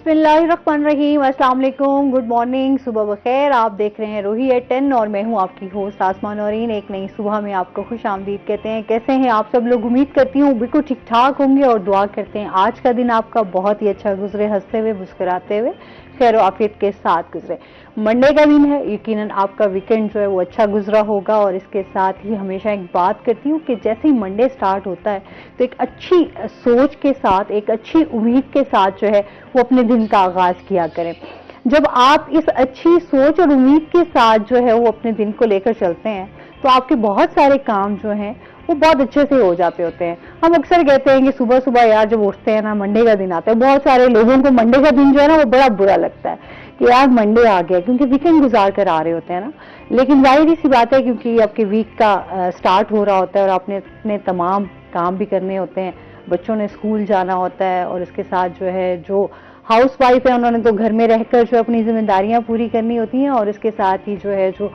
बिस्मिल्लाहिर्रहमानिर्रहीम, अस्सलाम वालेकुम, गुड मॉर्निंग, सुबह बखैर। आप देख रहे हैं रूही एट 10 और मैं हूं आपकी होस्ट आसमा नौरीन। एक नई सुबह में आपको खुश आमदीद कहते हैं। कैसे हैं आप सब लोग? उम्मीद करती हूँ बिल्कुल ठीक ठाक होंगे और दुआ करते हैं आज का दिन आपका बहुत ही अच्छा गुजरे, हंसते हुए मुस्कुराते हुए खैर आफियत के साथ गुजरे। मंडे का दिन है, यकीनन आपका वीकेंड जो है वो अच्छा गुजरा होगा। और इसके साथ ही हमेशा एक बात करती हूँ कि जैसे ही मंडे स्टार्ट होता है तो एक अच्छी सोच के साथ, एक अच्छी उम्मीद के साथ जो है वो अपने दिन का आगाज किया करें। जब आप इस अच्छी सोच और उम्मीद के साथ जो है वो अपने दिन को लेकर चलते हैं तो आपके बहुत सारे काम जो हैं वो बहुत अच्छे से हो जाते होते हैं। हम अक्सर कहते हैं कि सुबह सुबह यार जब उठते हैं ना, मंडे का दिन आता है, बहुत सारे लोगों को मंडे का दिन जो है ना वो बड़ा बुरा लगता है कि यार मंडे आ गया, क्योंकि वीकेंड गुजार कर आ रहे होते हैं ना। लेकिन जाहिर सी बात है, क्योंकि आपके वीक का स्टार्ट हो रहा होता है और आपने अपने तमाम काम भी करने होते हैं, बच्चों ने स्कूल जाना होता है और इसके साथ जो है जो हाउस वाइफ है उन्होंने तो घर में रहकर जो अपनी जिम्मेदारियां पूरी करनी होती हैं, और इसके साथ ही जो है जो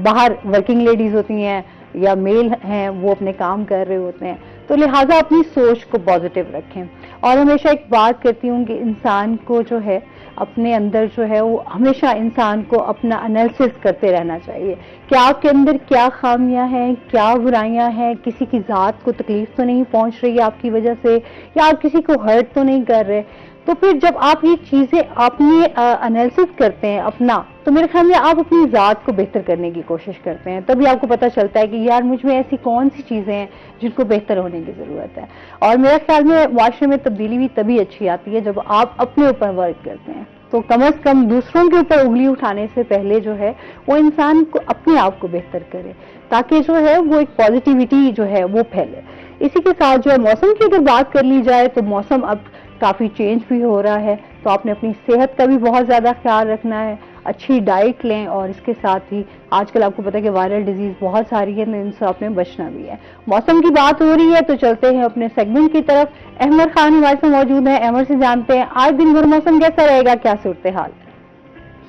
बाहर वर्किंग लेडीज होती हैं या मेल हैं वो अपने काम कर रहे होते हैं। तो लिहाजा अपनी सोच को पॉजिटिव रखें। और हमेशा एक बात करती हूँ कि इंसान को जो है अपने अंदर जो है वो हमेशा इंसान को अपना एनालिसिस करते रहना चाहिए कि आपके अंदर क्या खामियां हैं, क्या बुराइयां हैं, किसी की जात को तकलीफ तो नहीं पहुंच रही है आपकी वजह से, या आप किसी को हर्ट तो नहीं कर रहे। तो फिर जब आप ये चीजें अपने एनालिसिस करते हैं अपना, तो मेरे ख्याल में आप अपनी जात को बेहतर करने की कोशिश करते हैं। तभी आपको पता चलता है कि यार मुझ में ऐसी कौन सी चीजें हैं जिनको बेहतर होने की जरूरत है। और मेरे ख्याल में माशरे में तब्दीली भी तभी अच्छी आती है जब आप अपने ऊपर वर्क करते हैं। तो कम से कम दूसरों के ऊपर उंगली उठाने से पहले जो है वो इंसान को अपने आप को बेहतर करे, ताकि जो है वो एक पॉजिटिविटी जो है वो फैले। इसी के साथ जो है मौसम की अगर बात कर ली जाए तो मौसम अब काफी चेंज भी हो रहा है, तो आपने अपनी सेहत का भी बहुत ज्यादा ख्याल रखना है, अच्छी डाइट लें। और इसके साथ ही आजकल आपको पता है कि वायरल डिजीज बहुत सारी है, तो इनसे आपने बचना भी है। मौसम की बात हो रही है तो चलते हैं अपने सेगमेंट की तरफ। अहमद खान हमारे साथ मौजूद है, अहमद से जानते हैं आज दिन भर मौसम कैसा रहेगा, क्या सूरत हाल?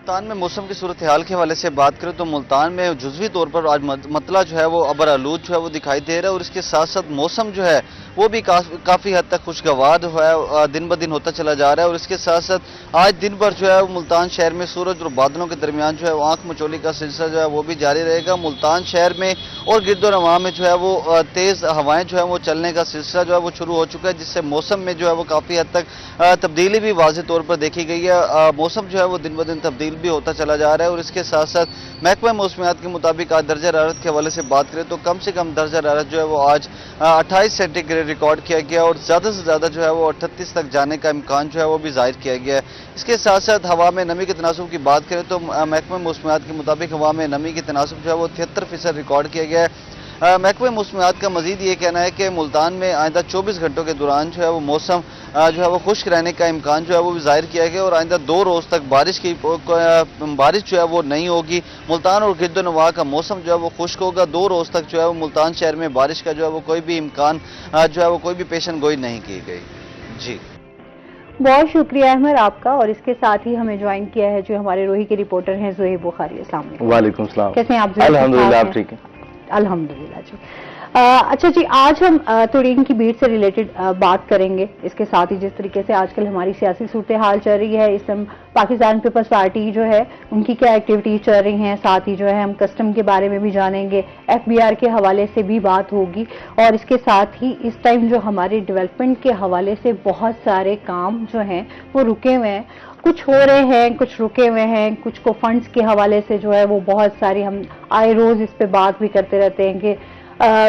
मुल्तान में मौसम की सूरत हाल के हवाले से बात करें तो मुल्तान में जुज़वी तौर पर आज मतला जो है वो अबर आलूद जो है वो दिखाई दे रहा है, और इसके साथ साथ मौसम जो है वो भी काफ़ी हद तक खुशगवार हुआ है, दिन ब दिन होता चला जा रहा है। और इसके साथ साथ आज दिन भर जो है वो मुल्तान शहर में सूरज और बादलों के दरमियान जो है वो आंख मचोली का सिलसिला जो है वो भी जारी रहेगा। मुल्तान शहर में और गिरदोनवा में जो है वो तेज़ हवाएं जो है वो चलने का सिलसिला जो है वो शुरू हो चुका है, जिससे मौसम में जो है वो काफ़ी हद तक तब्दीली भी वाज़ेह तौर पर देखी गई है। मौसम जो है वो दिन ब दिन तब्दील भी होता चला जा रहा है। और इसके साथ साथ महकमा मौसमियात के मुताबिक आज दर्जा हरारत के हवाले से बात करें तो कम से कम दर्जा हरारत जो है वो आज 28 सेंटीग्रेड रिकॉर्ड किया गया, और ज़्यादा से ज़्यादा जो है वो 38 तक जाने का इम्कान जो है वो भी जाहिर किया गया है। इसके साथ साथ हवा में नमी के तनासुब की बात करें तो महकमा मौसमियात के मुताबिक हवा में नमी की तनासुब जो है वो 73% रिकॉर्ड किया गया है। महकमा मौसमियात का मजीद ये कहना है कि मुल्तान में आइंदा 24 घंटों के दौरान जो है वो मौसम जो है वो खुश्क रहने का इम्कान जो है वो भी जाहिर किया गया, और आइंदा 2 रोज़ तक बारिश जो है वो नहीं होगी। मुल्तान और गिरदोनवा का मौसम जो है वो खुश्क होगा। 2 रोज़ तक जो है वो मुल्तान शहर में बारिश का जो है वो कोई भी इम्कान जो है वो कोई भी पेशन गोई नहीं की गई। जी बहुत शुक्रिया अहमद आपका। और इसके साथ ही हमें ज्वाइन किया है जो हमारे रोही के रिपोर्टर हैं ज़ोहेब बुखारी। अस्सलाम वालेकुम। वालेकुम सलाम। कैसे हैं आप? अल्हम्दुलिल्लाह, आप ठीक हैं? अल्हम्दुलिल्लाह जी। अच्छा जी, आज हम थोड़ी इनकी बीट से रिलेटेड बात करेंगे। इसके साथ ही जिस तरीके से आजकल हमारी सियासी सूरत हाल चल रही है, इस टाइम पाकिस्तान पीपल्स पार्टी जो है उनकी क्या एक्टिविटीज चल रही हैं, साथ ही जो है हम कस्टम के बारे में भी जानेंगे, FBR के हवाले से भी बात होगी। और इसके साथ ही इस टाइम जो हमारे डेवलपमेंट के हवाले से बहुत सारे काम जो हैं वो रुके हुए हैं, कुछ हो रहे हैं, कुछ रुके हुए हैं, कुछ को फंड्स के हवाले से जो है वो बहुत सारी हम आए रोज इस पे बात भी करते रहते हैं कि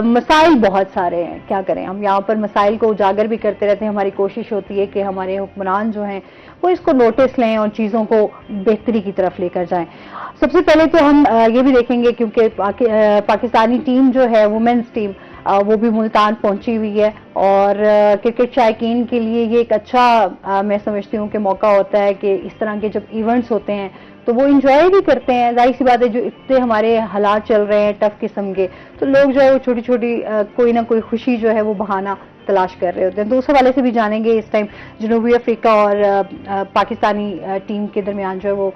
मसाइल बहुत सारे हैं, क्या करें। हम यहाँ पर मसाइल को उजागर भी करते रहते हैं। हमारी कोशिश होती है कि हमारे हुक्मरान जो हैं वो इसको नोटिस लें और चीज़ों को बेहतरी की तरफ लेकर जाएं। सबसे पहले तो हम ये भी देखेंगे क्योंकि पाकिस्तानी टीम जो है वुमेन्स टीम वो भी मुल्तान पहुंची हुई है, और क्रिकेट शायकीन के लिए ये एक अच्छा मैं समझती हूँ कि मौका होता है कि इस तरह के जब इवेंट्स होते हैं तो वो इंजॉय भी करते हैं। जाहिर सी बात है, जो इतने हमारे हालात चल रहे हैं टफ किस्म के, तो लोग जो है वो छोटी छोटी कोई ना कोई खुशी जो है वो बहाना तलाश कर रहे होते हैं। तो उस हवाले से भी जानेंगे। इस टाइम जनूबी अफ्रीका और पाकिस्तानी टीम के दरमियान जो है वो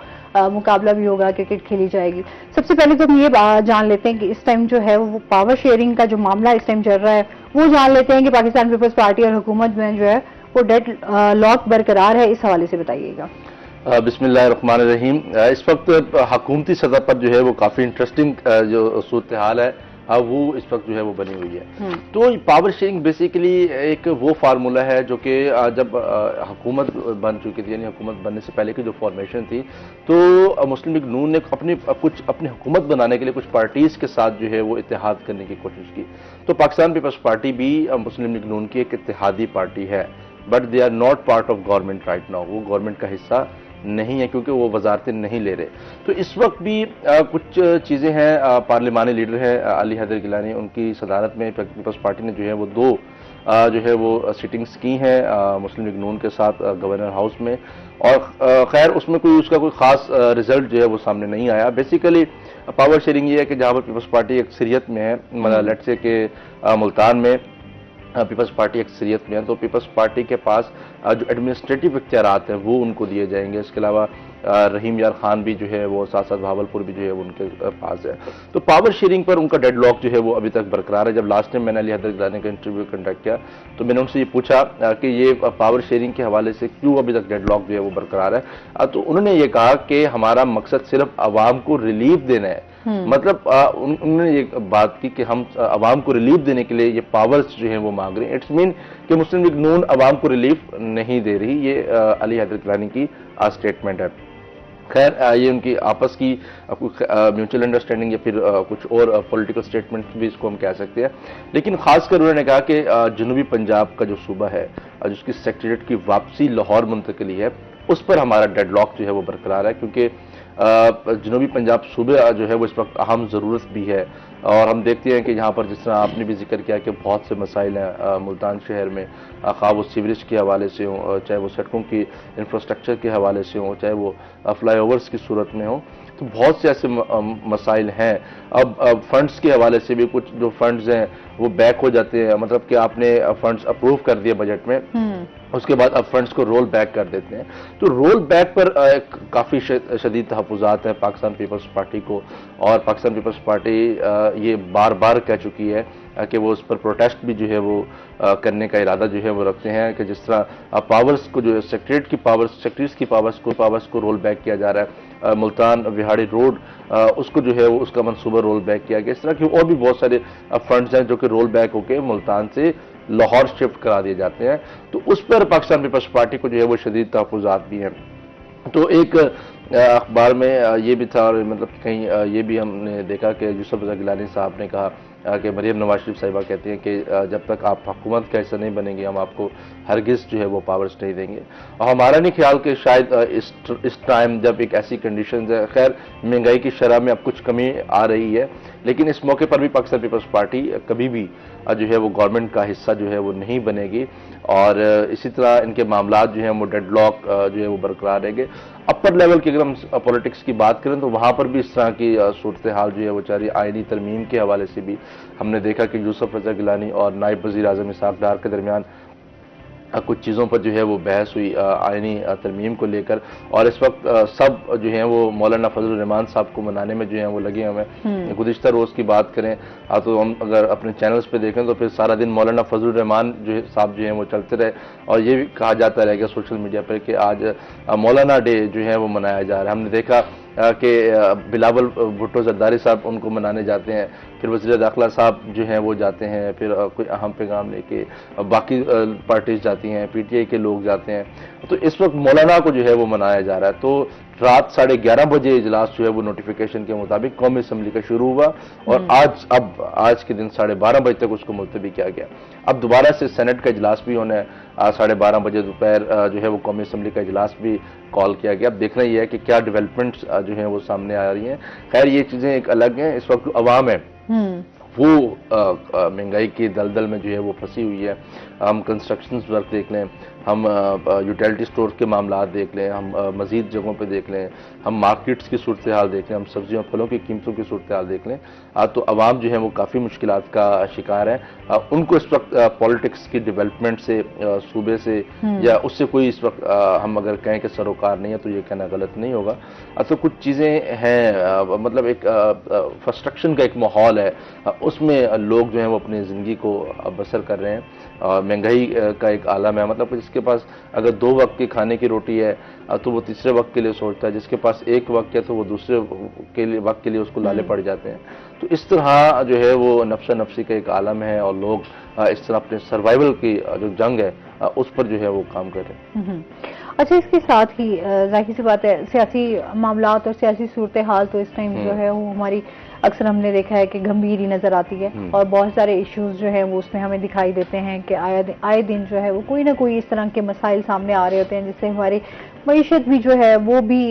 मुकाबला भी होगा, क्रिकेट खेली जाएगी। सबसे पहले तो हम ये जान लेते हैं कि इस टाइम जो है वो पावर शेयरिंग का जो मामला इस टाइम चल रहा है वो जान लेते हैं कि पाकिस्तान पीपल्स पार्टी और हुकूमत में जो है वो डेड लॉक बरकरार है, इस हवाले से बताइएगा। बिस्मिल्लाहिर्रहमानिर्रहीम। इस वक्त हुकूमती सतह पर जो है वो काफ़ी इंटरेस्टिंग जो सूरत हाल है वो इस वक्त जो है वो बनी हुई है। तो पावर शेयरिंग बेसिकली एक वो फार्मूला है जो कि जब हुकूमत बन चुकी थी, यानी हुकूमत बनने से पहले की जो फॉर्मेशन थी, तो मुस्लिम लीग नून ने अपनी हुकूमत बनाने के लिए कुछ पार्टीज़ के साथ जो है वो इत्तेहाद करने की कोशिश की। तो पाकिस्तान पीपल्स पार्टी भी मुस्लिम लीग नून की एक इत्तेहादी पार्टी है, but they are not part of government right now. वो गवर्नमेंट का हिस्सा नहीं है क्योंकि वो वजारतें नहीं ले रहे। तो इस वक्त भी कुछ चीज़ें हैं। पार्लिमानी लीडर है अली हैदर गिलानी, उनकी सदारत में पीपल्स पार्टी ने जो है वो दो जो है वो सिटिंग्स की हैं मुस्लिम लीग नून के साथ गवर्नर हाउस में, और खैर उसमें उसका कोई खास रिजल्ट जो है वो सामने नहीं आया। बेसिकली पावर शेयरिंग ये है कि जहाँ पर पीपल्स पार्टी अक्सरियत में है, मतलब लेट्स से कि मुल्तान में पीपल्स पार्टी अक्सरियत में है, तो पीपल्स पार्टी के पास जो एडमिनिस्ट्रेटिव इख्तियारात हैं वो उनको दिए जाएंगे। इसके अलावा रहीम यार खान भी जो है वो साथ साथ भावलपुर भी जो है वो उनके पास है। तो पावर शेयरिंग पर उनका डेडलॉक जो है वो अभी तक बरकरार है। जब लास्ट टाइम मैंने अली हैदर गिलानी का इंटरव्यू कंडक्ट किया तो मैंने उनसे ये पूछा कि ये पावर शेयरिंग के हवाले से क्यों अभी तक डेडलॉक जो है वो बरकरार है। तो उन्होंने ये कहा कि हमारा मकसद सिर्फ आवाम को रिलीफ देना है। मतलब उन्होंने ये बात की कि हम आवाम को रिलीफ देने के लिए ये पावर्स जो हैं वो मांग रहे हैं। इट्स मीन कि मुस्लिम लीग नून आवाम को रिलीफ नहीं दे रही। ये अली हैदर गिलानी की स्टेटमेंट है। खैर ये उनकी आपस की म्यूचुअल अंडरस्टैंडिंग या फिर कुछ और पॉलिटिकल स्टेटमेंट भी इसको हम कह सकते हैं। लेकिन खासकर उन्होंने कहा कि जनूबी पंजाब का जो सूबा है जिसकी सेक्रेटरीट की वापसी लाहौर मुंतकली है, उस पर हमारा डेडलॉक जो है वो बरकरार है, क्योंकि जनूबी पंजाब सूबे जो है वो इस वक्त अहम ज़रूरत भी है। और हम देखते हैं कि यहाँ पर जिस तरह आपने भी जिक्र किया कि बहुत से मसाइल हैं मुल्तान शहर में, खा वो सीवरेज के हवाले से हों, चाहे वो सड़कों की इंफ्रास्ट्रक्चर के हवाले से हों, चाहे वो फ्लाईओवर्स की सूरत में हो, तो बहुत से ऐसे मसाइल हैं। अब फंड्स के हवाले से भी कुछ जो फंड्स हैं वो बैक हो जाते हैं, मतलब कि आपने फंड्स अप्रूव कर दिए बजट में, उसके बाद अब फंड्स को रोल बैक कर देते हैं। तो रोल बैक पर काफ़ी शदीद तहफ़्फ़ुज़ात हैं पाकिस्तान पीपल्स पार्टी को, और पाकिस्तान पीपल्स पार्टी ये बार बार कह चुकी है कि वो उस पर प्रोटेस्ट भी जो है वो करने का इरादा जो है वो रखते हैं कि जिस तरह पावर्स को जो है सेक्रेटरीज की पावर्स को रोल बैक किया जा रहा है। मुल्तान विहाड़ी रोड उसको जो है वो उसका मंसूबा रोल बैक किया गया। इस तरह के और भी बहुत सारे फंड्स हैं जो कि रोल बैक होकर मुल्तान से लाहौर शिफ्ट करा दिए जाते हैं। तो उस पर पाकिस्तान पीपल्स पार्टी को जो है वो शदीद तहफ़्फ़ुज़ात भी हैं। तो एक अखबार में ये भी था, और मतलब कहीं ये भी हमने देखा कि यूसुफ रज़ा गिलानी साहब ने कहा कि मरियम नवाज शरीफ साहिबा कहती हैं कि जब तक आप हुकूमत का हिस्सा नहीं बनेंगे हम आपको हरगिज़ जो है वो पावर्स नहीं देंगे। और हमारा नहीं ख्याल कि शायद इस टाइम जब एक ऐसी कंडीशन है, खैर महंगाई की शरह में अब कुछ कमी आ रही है, लेकिन इस मौके पर भी पाकिस्तान पीपल्स पार्टी कभी भी जो है वो गवर्नमेंट का हिस्सा जो है वो नहीं बनेगी। और इसी तरह इनके मामलात जो हैं वो डेडलॉक जो है वो बरकरार रहेंगे। अपर लेवल की अगर हम पॉलिटिक्स की बात करें तो वहाँ पर भी इस तरह की सूरत हाल जो है वो जारी। आईनी तरमीम के हवाले से भी हमने देखा कि यूसुफ रज़ा गिलानी और नायब वज़ीर आज़म इसहाक़ डार के दरमियान कुछ चीज़ों पर जो है वो बहस हुई आईनी तरमीम को लेकर, और इस वक्त सब जो है वो मौलाना फजलुर रहमान साहब को मनाने में जो है वो लगे हुए हैं। गुज़िश्ता रोज़ की बात करें तो हम अगर अपने चैनल्स पे देखें तो फिर सारा दिन मौलाना फजलुर रहमान जो है साहब जो हैं वो चलते रहे, और ये भी कहा जाता रहेगा सोशल मीडिया पर कि आज मौलाना डे जो है वो मनाया जा रहा है। हमने देखा कि बिलावल भुट्टो जरदारी साहब उनको मनाने जाते हैं, फिर वज़ीर दाखिला साहब जो हैं वो जाते हैं, फिर कोई अहम पैगाम लेके बाकी पार्टीज जाती हैं, पीटीआई के लोग जाते हैं। तो इस वक्त मौलाना को जो है वो मनाया जा रहा है। तो रात 11:30 बजे इजलास जो है वो नोटिफिकेशन के मुताबिक कौमी असम्बली का शुरू हुआ, और आज के दिन 12:30 बजे तक उसको मुलतवी किया गया। अब दोबारा से सेनेट का इजलास भी होना है 12:30 बजे दोपहर जो है वो कौमी असम्बली का इजलास भी कॉल किया गया। अब देखना यह है कि क्या डेवलपमेंट्स जो हैं वो सामने आ रही हैं। खैर ये चीज़ें एक अलग हैं। इस वक्त अवाम है वो महंगाई की दलदल में जो है वो फंसी हुई है। हम कंस्ट्रक्शन वर्क देख लें, हम यूटिलिटी स्टोर के मामला देख लें, हम मज़ीद जगहों पे देख लें, हम मार्केट्स की सूरत हाल देख लें, हम सब्जियों फलों की कीमतों की सूरत हाल देख लें, तो आवाम जो है वो काफ़ी मुश्किलात का शिकार है। उनको इस वक्त पॉलिटिक्स की डेवलपमेंट से सूबे से या उससे कोई इस वक्त हम अगर कहें कि सरोकार नहीं है तो ये कहना गलत नहीं होगा। तो कुछ चीज़ें हैं, मतलब एक कंस्ट्रक्शन का एक माहौल है, उसमें लोग जो हैं वो अपनी ज़िंदगी को बसर कर रहे हैं। महंगाई का एक आलम है। मतलब जिसके पास अगर 2 वक्त की खाने की रोटी है तो वो तीसरे वक्त के लिए सोचता है, जिसके पास 1 वक्त है तो वो दूसरे वक्त के लिए उसको लाले पड़ जाते हैं। तो इस तरह जो है वो नफ्सा नफ्सी का एक आलम है और लोग इस तरह अपने सर्वाइवल की जो जंग है उस पर जो है वो काम कर रहे हैं। अच्छा, इसके साथ ही जाहिर सी बात है सियासी मामलात और सियासी सूरत हाल तो इस टाइम जो है वो हमारी अक्सर हमने देखा है कि गंभीर ही नजर आती है और बहुत सारे इश्यूज जो है वो उसमें हमें दिखाई देते हैं कि आए दिन जो है वो कोई ना कोई इस तरह के मसाइल सामने आ रहे होते हैं जिससे हमारी मईशत भी जो है वो भी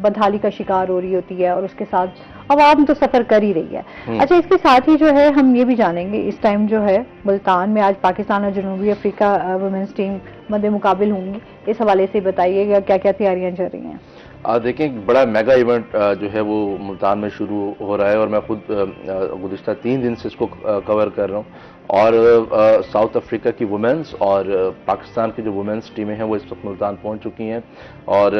बदहाली का शिकार हो रही होती है और उसके साथ आवाम तो सफर कर ही रही है। अच्छा, इसके साथ ही जो है हम ये भी जानेंगे इस टाइम जो है मुल्तान में आज पाकिस्तान और जनूबी अफ्रीका वुमेन्स टीम मद्दे मुकाबिल होंगी, इस हवाले से बताइएगा क्या क्या तैयारियां चल रही हैं। देखें, एक बड़ा मेगा इवेंट जो है वो मुल्तान में शुरू हो रहा है और मैं खुद गुज़िश्ता 3 दिन से इसको कवर कर रहा हूँ और साउथ अफ्रीका की वुमेन्स और पाकिस्तान की जो वुमेन्स टीमें हैं वो इस वक्त मुल्तान पहुंच चुकी हैं और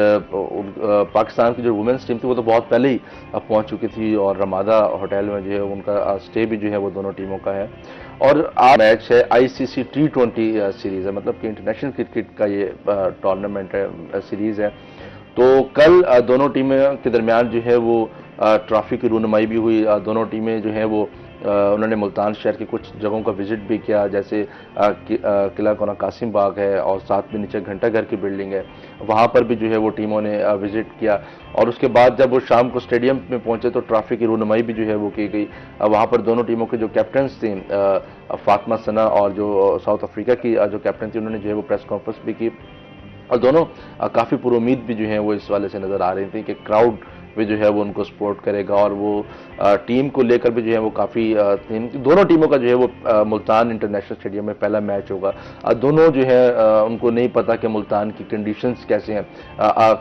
पाकिस्तान की जो वुमेन्स टीम थी वो तो बहुत पहले ही पहुंच चुकी थी और रमादा होटल में जो है उनका स्टे भी जो है वो दोनों टीमों का है। और आज मैच है ICC T20 सीरीज़ है, मतलब कि इंटरनेशनल क्रिकेट का ये टूर्नामेंट है, सीरीज़ है। तो कल दोनों टीमें के दरमियान जो है वो ट्रॉफी की रूनुमाई भी हुई। दोनों टीमें जो है वो उन्होंने मुल्तान शहर की कुछ जगहों का विजिट भी किया, जैसे किला कोना कासिम बाग है और साथ में नीचे घंटा घर की बिल्डिंग है, वहाँ पर भी जो है वो टीमों ने विजिट किया। और उसके बाद जब वो शाम को स्टेडियम में पहुंचे तो ट्रॉफी की रूनुमाई भी जो है वो की गई। वहाँ पर दोनों टीमों के जो कैप्टन्स थे फातिमा सना और जो साउथ अफ्रीका की जो कैप्टन थी उन्होंने जो है वो प्रेस कॉन्फ्रेंस भी की और दोनों काफ़ी पुरुमीद भी जो है वो इस वाले से नज़र आ रही थी कि क्राउड भी जो है वो उनको सपोर्ट करेगा और वो टीम को लेकर भी जो है वो काफ़ी दोनों टीमों का जो है वो मुल्तान इंटरनेशनल स्टेडियम में पहला मैच होगा। दोनों जो है उनको नहीं पता कि मुल्तान की कंडीशंस कैसे हैं,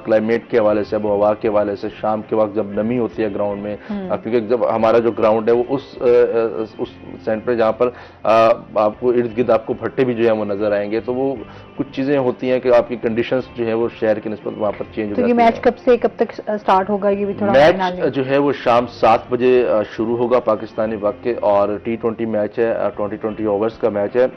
क्लाइमेट के हवाले से, हवा के हवाले से, शाम के वक्त जब नमी होती है ग्राउंड में, क्योंकि जब हमारा जो ग्राउंड है वो उस सेंटर पर जहाँ पर आपको इर्द गिर्द आपको भट्टे भी जो है वो नजर आएंगे, तो वो कुछ चीज़ें होती हैं कि आपकी कंडीशंस जो है वो शहर की निस्बत वहाँ पर चेंज हो जाती है। तो ये मैच कब से कब तक स्टार्ट होगा, ये भी थोड़ा मैच जो है वो शाम 7 बजे शुरू होगा पाकिस्तानी वक्त के और T20 मैच है, 20 ओवर्स का मैच है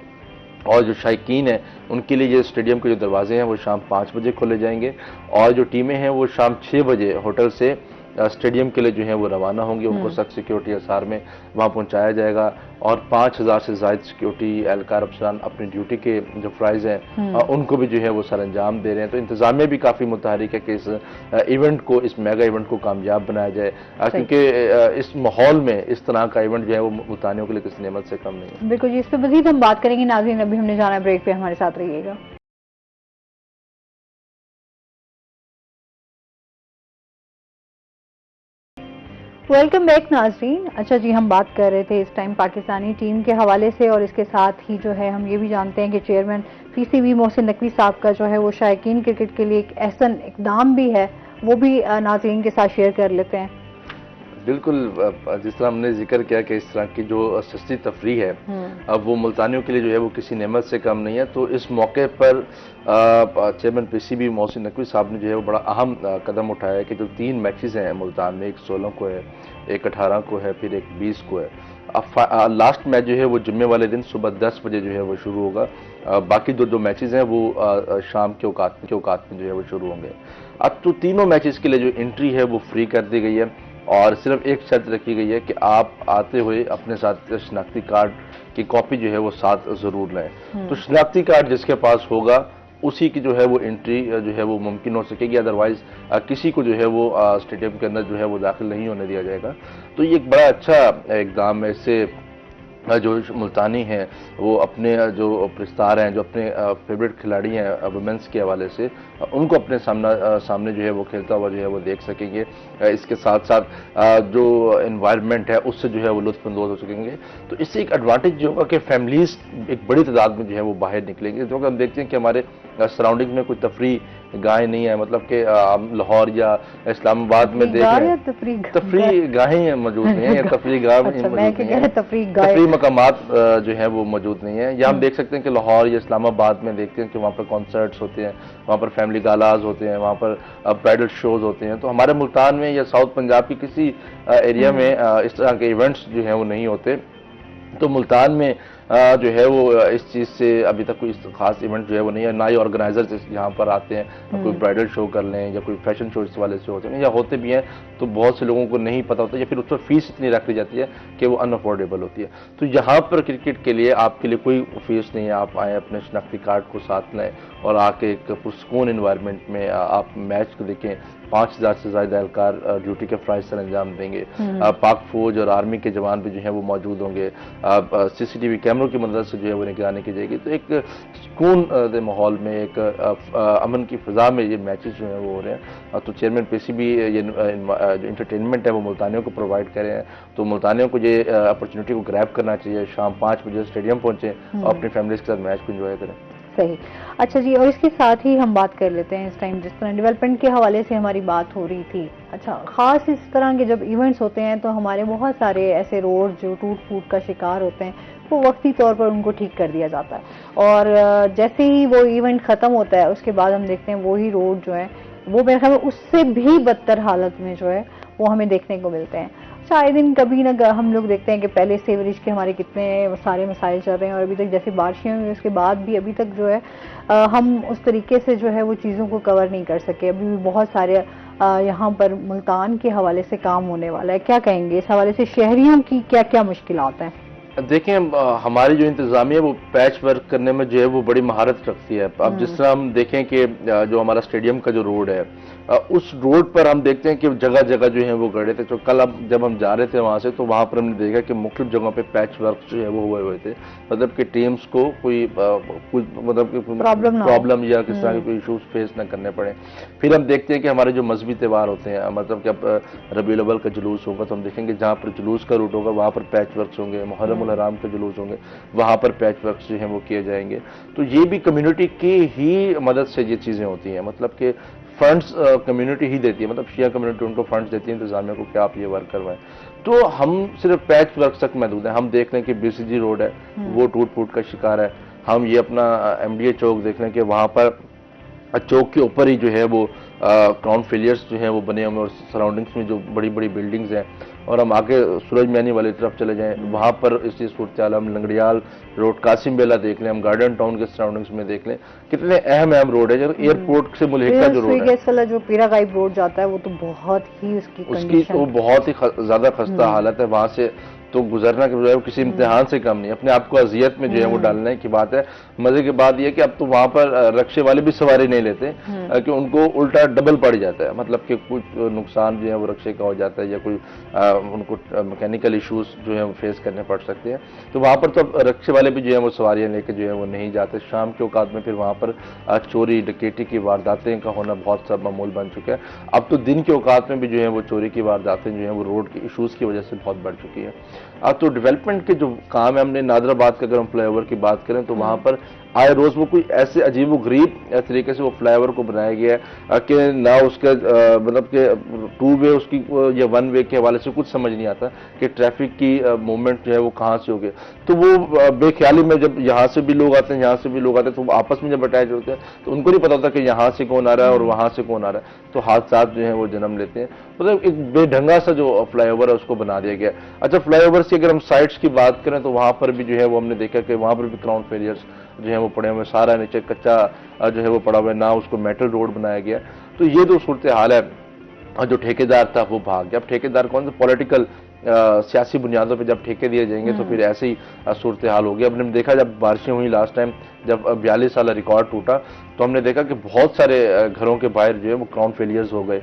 और जो शायकीन है उनके लिए ये स्टेडियम के जो दरवाजे हैं वो शाम 5 बजे खोले जाएंगे और जो टीमें हैं वो शाम 6 बजे होटल से स्टेडियम के लिए जो है वो रवाना होंगे। उनको सख्त सिक्योरिटी असार में वहाँ पहुँचाया जाएगा और 5000 से ज़ायद सिक्योरिटी एहलकार अफसरान अपनी ड्यूटी के जो फ्राइज हैं उनको भी जो है वो सर अंजाम दे रहे हैं। तो इंतजामिया भी काफ़ी मुतहरिक है कि इस इवेंट को, इस मेगा इवेंट को कामयाब बनाया जाए, क्योंकि इस माहौल में इस तरह का इवेंट जो है वो मुल्तानियों के लिए किसी नेमत से कम नहीं है। बिल्कुल जी, इस पर मजीद हम बात करेंगे। नाज़रीन, अभी हमने जाना ब्रेक पे, हमारे साथ रहिएगा। वेलकम बैक नाज़रीन। अच्छा जी, हम बात कर रहे थे इस टाइम पाकिस्तानी टीम के हवाले से और इसके साथ ही जो है हम ये भी जानते हैं कि चेयरमैन PCB मोहसिन नकवी साहब का जो है वो शायकीन क्रिकेट के लिए एक एहसन इकदाम भी है, वो भी नाज़रीन के साथ शेयर कर लेते हैं। बिल्कुल, जिस तरह हमने जिक्र किया कि इस तरह की जो सस्ती तफरी है अब वो मुल्तानियों के लिए जो है वो किसी नेमत से कम नहीं है। तो इस मौके पर चेयरमैन PCB मोहसिन नकवी साहब ने जो है वो बड़ा अहम कदम उठाया है कि जो 3 मैचेस हैं मुल्तान में, एक 16 को है, एक 18 को है, फिर एक 20 को है। अब लास्ट मैच जो है वो जुम्मे वाले दिन सुबह 10 बजे जो है वो शुरू होगा। बाकी जो मैचेस हैं वो शाम के औकात में जो है वो शुरू होंगे। अब तो तीनों मैचेस के लिए जो एंट्री है वो फ्री कर दी गई है और सिर्फ एक शर्त रखी गई है कि आप आते हुए अपने साथ शनाख्ती कार्ड की कॉपी जो है वो साथ ज़रूर लें। तो शनाख्ती कार्ड जिसके पास होगा उसी की जो है वो एंट्री जो है वो मुमकिन हो सकेगी, अदरवाइज किसी को जो है वो स्टेडियम के अंदर जो है वो दाखिल नहीं होने दिया जाएगा। तो ये एक बड़ा अच्छा इकदाम है। इससे जो मुल्तानी हैं वो अपने जो प्रस्तार हैं, जो अपने फेवरेट खिलाड़ी हैं वुमेंस के हवाले से, उनको अपने सामने जो है वो खेलता हुआ जो है वो देख सकेंगे। इसके साथ साथ जो एनवायरनमेंट है उससे जो है वो लुत्फ़अंदोज़ हो सकेंगे। तो इससे एक एडवांटेज जो होगा कि फैमिलीज एक बड़ी तादाद में जो है वो बाहर निकलेंगे। जो कि हम देखते हैं कि हमारे सराउंडिंग में कोई तफरी गाहें नहीं है, मतलब कि लाहौर या इस्लामाबाद में देख रहे हैं तफरी गाहें मौजूद नहीं है, या तफरी गाह मौजूद नहीं है, तफरी मकामात जो है वो मौजूद नहीं है। या हम देख सकते हैं कि लाहौर या इस्लामाबाद में देखते हैं कि वहाँ पर कॉन्सर्ट्स होते हैं, वहाँ पर फैमिली गालाज होते हैं, वहाँ पर ब्राइडल शोज होते हैं। तो हमारे मुल्तान में या साउथ पंजाब की किसी एरिया में इस तरह के इवेंट्स जो हैं वो नहीं होते। तो मुल्तान में जो है वो इस चीज़ से अभी तक कोई खास इवेंट जो है वो नहीं है, ना ही ऑर्गेनाइजर यहाँ पर आते हैं कोई ब्राइडल शो कर लें या कोई फैशन शो इस वाले से होते हैं, या होते भी हैं तो बहुत से लोगों को नहीं पता होता, या फिर उस पर फीस इतनी रख दी जाती है कि वो अनअफोर्डेबल होती है। तो यहाँ पर क्रिकेट के लिए आपके लिए कोई फीस नहीं है, आप आए अपने शनाख्ती कार्ड को साथ लें और आके एक पुरसकून इन्वायरमेंट में आप मैच को देखें। 5000 से ज़्यादा एहलकार ड्यूटी के फ़राइज़ सर अंजाम देंगे, पाक फौज और आर्मी के जवान भी जो है वो मौजूद होंगे, CCTV कैमरों की मदद से जो है वो निगरानी की जाएगी। तो एक सुकून दे माहौल में, एक अमन की फ़िज़ा में ये मैचेस जो हैं वो हो रहे हैं। तो चेयरमैन पेशी भी ये जो इंटरटेनमेंट है वो मुल्तानियों को प्रोवाइड कर रहे हैं, तो मुल्तानियों को ये अपॉर्चुनिटी को ग्रैब करना चाहिए, शाम 5 बजे स्टेडियम पहुँचें और अपनी फैमिलीज़ के साथ मैच को इंजॉय करें। सही। अच्छा जी, और इसके साथ ही हम बात कर लेते हैं इस टाइम जिस तरह डेवलपमेंट के हवाले से हमारी बात हो रही थी। अच्छा, ख़ास इस तरह के जब इवेंट्स होते हैं तो हमारे बहुत सारे ऐसे रोड जो टूट फूट का शिकार होते हैं वो वक्ती तौर पर उनको ठीक कर दिया जाता है, और जैसे ही वो इवेंट ख़त्म होता है उसके बाद हम देखते हैं वही रोड जो है वो मेरे ख्याल में उससे भी बदतर हालत में जो है वो हमें देखने को मिलते हैं। आए दिन कभी ना हम लोग देखते हैं कि पहले सीवरेज के हमारे कितने सारे मसाइल चल रहे हैं, और अभी तक जैसे बारिशें हुई उसके बाद भी अभी तक जो है हम उस तरीके से जो है वो चीज़ों को कवर नहीं कर सके। अभी भी बहुत सारे यहाँ पर मुल्तान के हवाले से काम होने वाला है। क्या कहेंगे इस हवाले से, शहरियों की क्या क्या मुश्किलात हैं? देखें, हमारी जो इंतज़ामिया वो पैच वर्क करने में जो है वो बड़ी महारत रखती है। अब जिस तरह हम देखें कि जो हमारा स्टेडियम का जो रोड है, उस रोड पर हम देखते हैं कि जगह जगह जो है वो गड्ढे थे। तो कल अब जब हम जा रहे थे वहाँ से तो वहाँ पर हमने देखा कि मुख्तलिफ जगहों पे पैच वर्क जो है वो हुए हुए थे, मतलब कि टीम्स को कोई मतलब कि प्रॉब्लम या किस तरह के कोई इशूज फेस न करने पड़े। फिर हम देखते हैं कि हमारे जो मजहबी त्यौहार होते हैं, मतलब कि अब रबीउल अव्वल का जुलूस होगा तो हम देखेंगे जहाँ पर जुलूस का रूट होगा वहाँ पर पैच वर्क होंगे, मुहर्रम उल हराम के जुलूस होंगे वहाँ पर पैच वर्क जो हैं वो किए जाएंगे। तो ये भी कम्युनिटी की ही मदद से ये चीज़ें होती हैं, मतलब कि फंड्स कम्युनिटी ही देती है, मतलब शिया कम्युनिटी उनको फंड्स देती है इंतजामिया को कि आप ये वर्क करवाएं। तो हम सिर्फ पैच वर्क तक महदूद हैं। हम देख लें कि BCG रोड है वो टूट फूट का शिकार है। हम ये अपना MDA चौक देख लें कि वहाँ पर चौक के ऊपर ही जो है वो क्राउन फेलियर्स जो हैं वो बने हुए, और सराउंडिंग्स में जो बड़ी बड़ी बिल्डिंग्स हैं। और हम आगे सूरज मैनी वाली तरफ चले जाएं, वहाँ पर इसी सूरत हाल, हम लंगड़ियाल रोड, कासिम बेला देख लें, हम गार्डन टाउन के सराउंडिंग्स में देख लें, कितने अहम रोड है। जो एयरपोर्ट से मुल्हिका जो रोड है, जो पीरागाइब रोड जाता है वो तो बहुत ही उसकी तो बहुत ही ज़्यादा खस्ता हालत है। वहाँ से तो गुजरना जो है किसी इम्तिहान से कम नहीं, अपने आप को अजियत में जो है वो डालने की बात है। मजे की बात यह कि अब तो वहाँ पर रक्शे वाले भी सवारी नहीं लेते कि उनको उल्टा डबल पड़ जाता है, मतलब कि कुछ नुकसान जो है वो रक्शे का हो जाता है या कोई उनको मैकेनिकल इश्यूज जो है वो फेस करने पड़ सकते हैं। तो वहाँ पर तो रक्शे वाले भी जो है वो सवारियाँ लेके जो है वो नहीं जाते। शाम के औकात में फिर वहाँ पर चोरी डकैती की वारदातें का होना बहुत सा मामूल बन चुका है। अब तो दिन के औकात में भी जो है वो चोरी की वारदातें जो है वो रोड के इशूज़ की वजह से बहुत बढ़ चुकी है। अब तो डेवलपमेंट के जो काम है, हमने नादराबाद का अगर हम फ्लाईओवर की बात करें तो वहाँ पर आए रोज वो कोई ऐसे अजीब व गरीब तरीके से वो फ्लाईओवर को बनाया गया है कि ना उसका मतलब कि 2 वे उसकी या 1 वे के हवाले से कुछ समझ नहीं आता कि ट्रैफिक की मूवमेंट जो है वो कहाँ से होगी। तो वो बेख्याली में जब यहाँ से भी लोग आते हैं, यहाँ से भी लोग आते हैं, तो वो आपस में जब अटैच होते हैं तो उनको नहीं पता होता कि यहाँ से कौन आ रहा है और वहाँ से कौन आ रहा है, तो हादसा जो है वो जन्म लेते हैं। मतलब एक बेढंगा सा जो फ्लाईओवर है उसको बना दिया गया। अच्छा, फ्लाईओवर से अगर हम साइड्स की बात करें तो वहाँ पर भी जो है वो हमने देखा कि वहाँ पर भी क्राउन फेलियर्स जो है वो पड़े हुए, सारा नीचे कच्चा जो है वो पड़ा हुआ है, ना उसको मेटल रोड बनाया गया। तो ये जो सूरत हाल है, जो ठेकेदार था वो भाग गया। अब ठेकेदार कौन से, पॉलिटिकल सियासी बुनियादों पे जब ठेके दिए जाएंगे तो फिर ऐसे ही सूरत हाल होगी। अब हमने देखा जब बारिशें हुई लास्ट टाइम, जब 42 साल रिकॉर्ड टूटा, तो हमने देखा कि बहुत सारे घरों के बाहर जो है वो क्राउन फेलियर्स हो गए।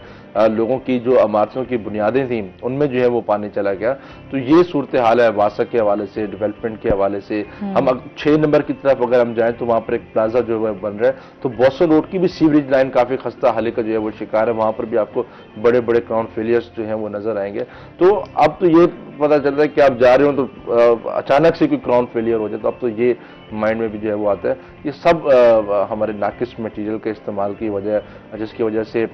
लोगों की जो इमारतों की बुनियादें थी उनमें जो है वो पानी चला गया। तो ये सूरत हाल है वासक के हवाले से, डेवलपमेंट के हवाले से। हम 6 नंबर की तरफ अगर हम जाएं तो वहाँ पर एक प्लाजा जो है बन रहा है, तो बोस्टन रोड की भी सीवरेज लाइन काफ़ी खस्ता हाल का जो है वो शिकार है। वहाँ पर भी आपको बड़े बड़े क्राउन फेलियर्स जो हैं वो नजर आएंगे। तो अब तो ये पता चल रहा है कि आप जा रहे हो तो अचानक से कोई क्राउन फेलियर हो जाए, तो अब तो ये माइंड में भी जो है वो आता है। ये सब हमारे नाकिस मटेरियल के इस्तेमाल की वजह, जिसकी वजह से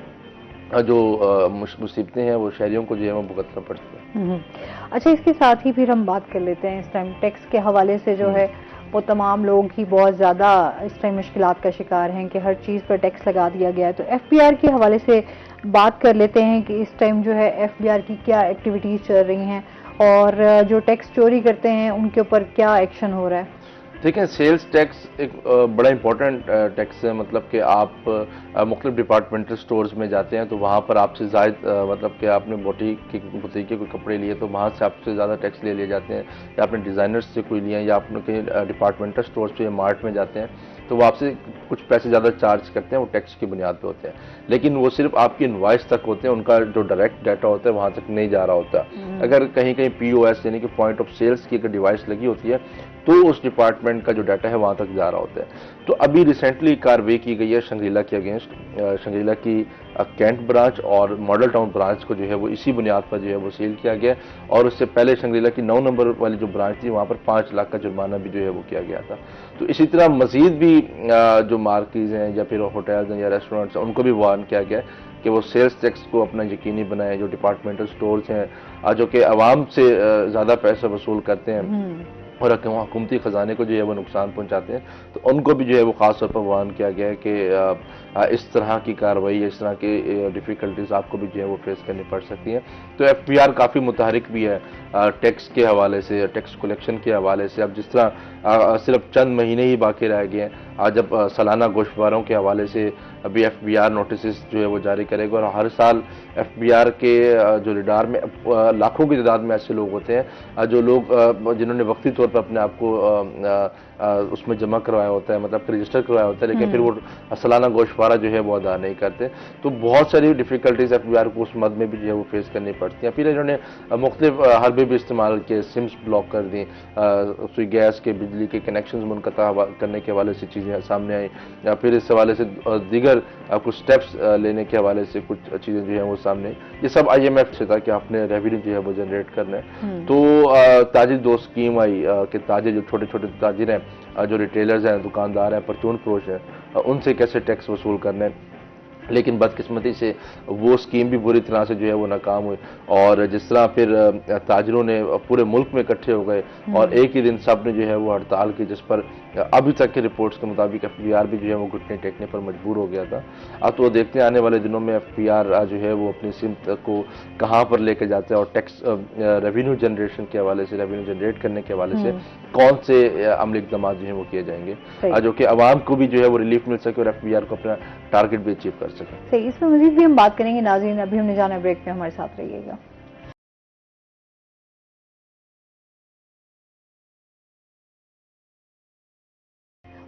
जो मुसीबतें हैं वो शहरियों को जो है वो भुगतना पड़ती है। अच्छा, इसके साथ ही फिर हम बात कर लेते हैं इस टाइम टैक्स के हवाले से जो है वो तमाम लोग ही बहुत ज़्यादा इस टाइम मुश्किलात का शिकार हैं कि हर चीज़ पर टैक्स लगा दिया गया है। तो FBR के हवाले से बात कर लेते हैं कि इस टाइम जो है FBR की क्या एक्टिविटीज़ चल रही हैं और जो टैक्स चोरी करते हैं उनके ऊपर क्या एक्शन हो रहा है। देखें, सेल्स टैक्स एक बड़ा इंपॉर्टेंट टैक्स है। मतलब कि आप मुख्तलिफ डिपार्टमेंटल स्टोर्स में जाते हैं तो वहाँ पर आपसे जायद मतलब कि आपने बुटीक के कोई कपड़े लिए तो वहाँ से आपसे ज़्यादा टैक्स ले लिए जाते हैं, या आपने डिज़ाइनर्स से कोई लिए या आपने कहीं डिपार्टमेंटल स्टोर्स पे या मार्ट में जाते हैं तो वो आपसे कुछ पैसे ज़्यादा चार्ज करते हैं, वो टैक्स की बुनियाद पे होते हैं। लेकिन वो सिर्फ आपकी इनवॉइस तक होते हैं, उनका जो डायरेक्ट डाटा होता है वहाँ तक नहीं जा रहा होता। अगर कहीं कहीं POS यानी कि पॉइंट ऑफ सेल्स की अगर डिवाइस लगी होती है तो उस डिपार्टमेंट का जो डाटा है वहाँ तक जा रहा होता है। तो अभी रिसेंटली कार्रवाई की गई है शंग्रीला के अगेंस्ट। शंग्रीला की कैंट ब्रांच और मॉडल टाउन ब्रांच को जो है वो इसी बुनियाद पर जो है वो सील किया गया, और उससे पहले शंग्रीला की 9 नंबर वाली जो ब्रांच थी वहाँ पर 5 लाख का जुर्माना भी जो है वो किया गया था। तो इसी तरह मजीद भी जो मार्केज हैं या फिर होटल्स हैं या रेस्टोरेंट्स हैं उनको भी वार्न किया गया है कि वो सेल्स टैक्स को अपना यकीनी बनाएं। जो डिपार्टमेंटल स्टोर्स हैं जो कि आवाम से ज़्यादा पैसा वसूल करते हैं और हुकूमती ख़जाने को जो है वो नुकसान पहुंचाते हैं, तो उनको भी जो है वो ख़ास तौर पर वार्न किया गया है कि इस तरह की कार्रवाई, इस तरह की डिफ़िकल्टीज़ आपको भी जो है वो फेस करनी पड़ सकती हैं। तो FBR काफ़ी मुतहरिक भी है टैक्स के हवाले से, टैक्स कलेक्शन के हवाले से। अब जिस तरह सिर्फ चंद महीने ही बाकी रह गए हैं, जब सालाना गोशवारों के हवाले से अभी FBR नोटिस जो है वो जारी करेगा, और हर साल FBR के जो रिडार में लाखों की तादाद में ऐसे लोग होते हैं जो लोग जिन्होंने वक्ती तौर पर अपने आप को उसमें जमा करवाया होता है, मतलब रजिस्टर करवाया होता है, लेकिन फिर वो सालाना गोशवारा जो है वो अदा नहीं करते। तो बहुत सारी डिफ़िकल्टीज FBR को उस मद में भी जो है वो फेस करनी पड़ती हैं। फिर इन्होंने मुख्तलिफ हरबे भी इस्तेमाल किए, सिम्स ब्लॉक कर दी, गैस के बिजली के कनेक्शन मुनक़ता करने के हवाले से चीज़ें सामने आई, या फिर इस हवाले से दीगर कुछ स्टेप्स लेने के हवाले से कुछ चीज़ें जो हैं वो सामने। ये सब IMF से था कि आपने रेवेन्यू जो है वो जनरेट करना है। तो ताजिर दो स्कीम आई कि ताजिर जो छोटे छोटे ताजिर हैं, जो रिटेलर्स हैं, दुकानदार हैं, परचून फरोश हैं, उनसे कैसे टैक्स वसूल करना है। लेकिन बदकिस्मती से वो स्कीम भी बुरी तरह से जो है वो नाकाम हुई, और जिस तरह फिर ताजरों ने पूरे मुल्क में इकट्ठे हो गए और एक ही दिन सब ने जो है वो हड़ताल की, जिस पर अभी तक की रिपोर्ट्स के मुताबिक FBR भी जो है वो घुटने टेकने पर मजबूर हो गया था। अब तो देखते हैं आने वाले दिनों में FBR जो है वो अपनी सिमत को कहाँ पर लेके जाता है, और टैक्स रेवेन्यू जनरेशन के हवाले से, रेवेन्यू जनरेट करने के हवाले से कौन से अमली इक़दाम जो है वो किए जाएंगे, जो कि आवाम को भी जो है वो रिलीफ मिल सके और FBR को अपना टारगेट भी अचीव कर सके। सही, इसमें मजीद भी हम बात करेंगे। नाज़रीन, अभी हमने जाना ब्रेक पे, हमारे साथ रहिएगा।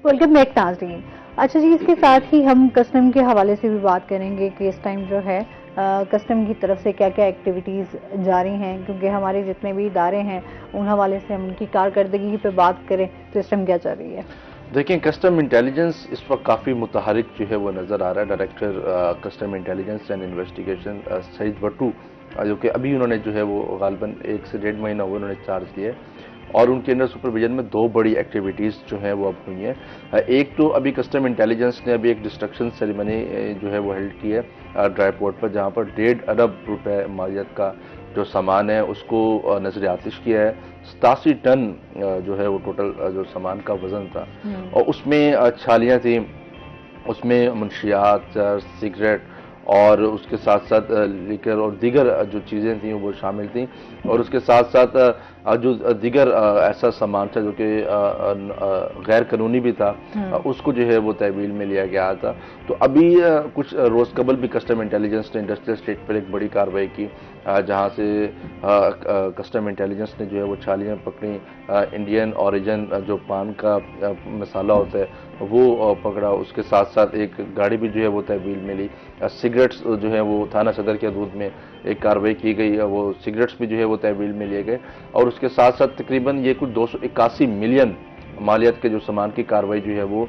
वेलकम बैक नाज़रीन। अच्छा जी, इसके साथ ही हम कस्टम के हवाले से भी बात करेंगे कि इस टाइम जो है कस्टम की तरफ से क्या क्या एक्टिविटीज़ जारी हैं, क्योंकि हमारे जितने भी इदारे हैं उन हवाले से हम उनकी कारकर्दगी पे बात करें तो इस टाइम क्या चल रही है। देखिए, कस्टम इंटेलिजेंस इस वक्त काफ़ी मुतहरिक जो है वो नज़र आ रहा है। Director custom intelligence and investigation Saeed Bhattu, जो कि अभी उन्होंने जो है वो गालबन 1 से 1.5 महीना हुआ उन्होंने चार्ज लिए, और उनके अंडर सुपरविजन में 2 बड़ी एक्टिविटीज़ जो हैं वो अब हुई हैं। एक तो अभी कस्टम इंटेलिजेंस ने अभी एक डिस्ट्रक्शन सेरेमनी जो है वो हेल्ड की है ड्राई पोर्ट पर, जहाँ पर 1.5 अरब रुपए मालियत का जो सामान है उसको नजर आतिश किया है। 87 टन जो है वो टोटल जो सामान का वजन था, और उसमें छालियाँ थी, उसमें मुंशियात, सिगरेट और उसके साथ साथ लिकर और दीगर जो चीज़ें थी वो शामिल थी, और उसके साथ साथ जो दीगर ऐसा सामान था जो कि गैर कानूनी भी था, उसको जो है वो तहवील में लिया गया था। तो अभी कुछ रोज़ कबल भी कस्टम इंटेलिजेंस ने इंडस्ट्रियल स्टेट पर एक बड़ी कार्रवाई की, जहाँ से कस्टम इंटेलिजेंस ने जो है वो छालियाँ पकड़ी, इंडियन ओरिजिन जो पान का मसाला होता है वो पकड़ा, उसके साथ साथ एक गाड़ी भी जो है वो तहवील में ली। सिगरेट्स जो है वो थाना सदर के हदूद में एक कार्रवाई की गई, वो सिगरेट्स भी जो है वो तहवील में लिए गए, और उसके साथ साथ तकरीबन ये कुछ 281 मिलियन मालियत के जो सामान की कार्रवाई जो है वो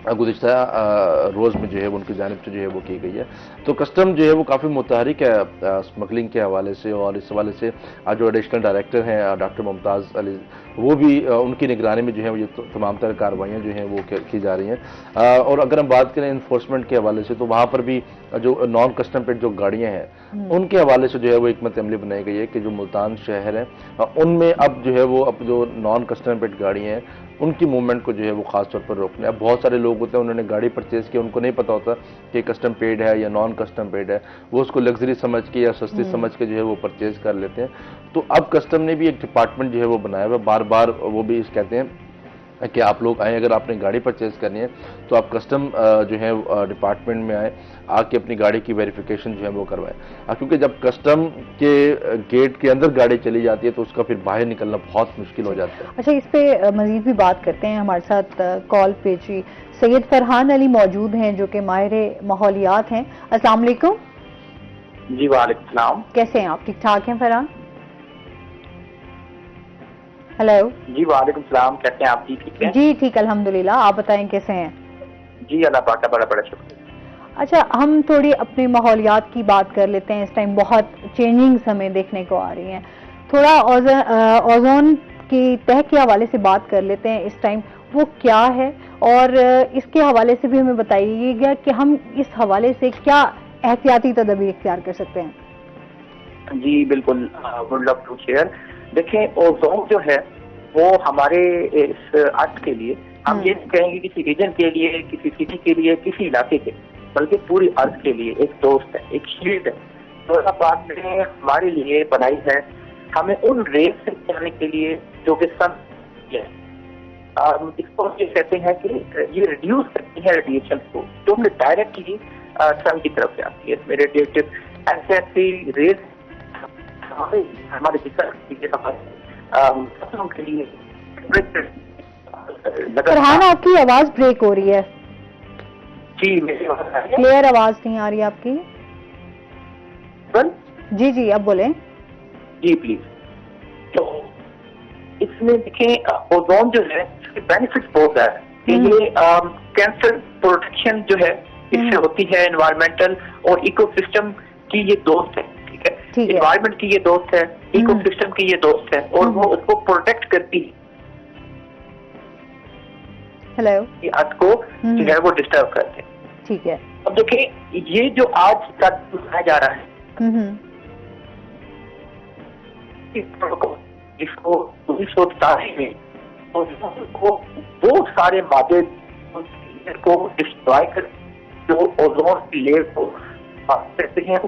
गुज़िश्ता रोज़ में जो है उनकी जानिब से जो है वो की गई है। तो कस्टम जो है वो काफ़ी मुतहरिक है स्मगलिंग के हवाले से, और इस हवाले से जो एडिशनल डायरेक्टर हैं डॉक्टर मुमताज़ अली, वो भी उनकी निगरानी में जो है ये तमाम तरह कार्रवाइयाँ जो हैं वो की जा रही हैं। और अगर हम बात करें इन्फोर्समेंट के हवाले से, तो वहाँ पर भी जो नॉन कस्टम पेड जो गाड़ियाँ हैं उनके हवाले से जो है वो हिकमत अमली बनाई गई है कि जो मुल्तान शहर है उनमें अब जो है वो अब जो नॉन कस्टम पेड गाड़ियाँ हैं उनकी मूवमेंट को जो है वो खास तौर पर रोकना है। अब बहुत सारे लोग होते हैं, उन्होंने गाड़ी परचेज की, उनको नहीं पता होता कि कस्टम पेड है या नॉन कस्टम पेड है, वो उसको लग्जरी समझ के या सस्ती समझ के जो है वो परचेज कर लेते हैं। तो अब कस्टम ने भी एक डिपार्टमेंट जो है वो बनाया हुआ, बार बार वो भी कहते हैं कि आप लोग आए, अगर आपने गाड़ी परचेज करनी है तो आप कस्टम जो है डिपार्टमेंट में आए, आके अपनी गाड़ी की वेरिफिकेशन जो है वो करवाएं। क्योंकि जब कस्टम के गेट के अंदर गाड़ी चली जाती है तो उसका फिर बाहर निकलना बहुत मुश्किल हो जाता है। अच्छा, इस पे मजीद भी बात करते हैं। हमारे साथ कॉल पे जी सैयद फरहान अली मौजूद हैं जो कि माहिर माहौलियात हैं। अस्सलाम वालेकुम। जी वालेकुम सलाम। कैसे हैं आप? ठीक ठाक हैं फरहान? हेलो जी वालेकुम सलाम, कैसे हैं आप? जी ठीक है जी, ठीक अल्हम्दुलिल्लाह। आप बताएं कैसे हैं? जी, अल्लाह पाक का बड़ा बड़ा शुक्रिया। अच्छा, हम थोड़ी अपने माहौलियात की बात कर लेते हैं। इस टाइम बहुत चेंजिंग्स हमें देखने को आ रही हैं। थोड़ा ओजोन की तह के हवाले से बात कर लेते हैं। इस टाइम वो क्या है और इसके हवाले से भी हमें बताइएगा कि हम इस हवाले से क्या एहतियाती तदबीर इख्तियार कर सकते हैं। जी बिल्कुल, वुड लव टू शेयर। देखें, ओजोन जो है वो हमारे इस अर्थ के लिए, हम ये नहीं कहेंगे किसी रीजन के लिए, किसी सिटी के लिए, किसी इलाके के, बल्कि पूरी अर्थ के लिए एक दोस्त है, एक शील्ड है। तो अल्लाह पाक ने हमारे लिए बनाई है, हमें उन रेस से बचाने के लिए जो कि सन है। इसको ये कहते हैं कि ये रिड्यूस करती है रेडिएशन को, जो कि डायरेक्टली सन की तरफ से आती है। इसमें रेडिएटिव ऐसी रेस हमारे फसलों के लिए। फरहान, आपकी आवाज ब्रेक हो रही है। जी, मेरी आवाज आ रही है? क्लियर आवाज नहीं आ रही आपकी। जी जी, अब बोलें। जी प्लीज। तो इसमें देखें, ओजोन जो है इसके बेनिफिट्स बहुत है कि ये कैंसर प्रोटेक्शन जो है इससे होती है, एनवायरमेंटल और इकोसिस्टम की ये दोस्त है। ठीक है, एनवायरमेंट की ये दोस्त है, इकोसिस्टम की ये दोस्त है, और वो उसको प्रोटेक्ट करती है। हेलो, ये अर्थ को जो है वो डिस्टर्ब करते हैं। ठीक है। अब देखिए, ये जो आज का बनाया जा रहा है इसको 1987 में वो सारे मादे को डिस्ट्रॉय कर जो ओजोन की लेयर को कहते हैं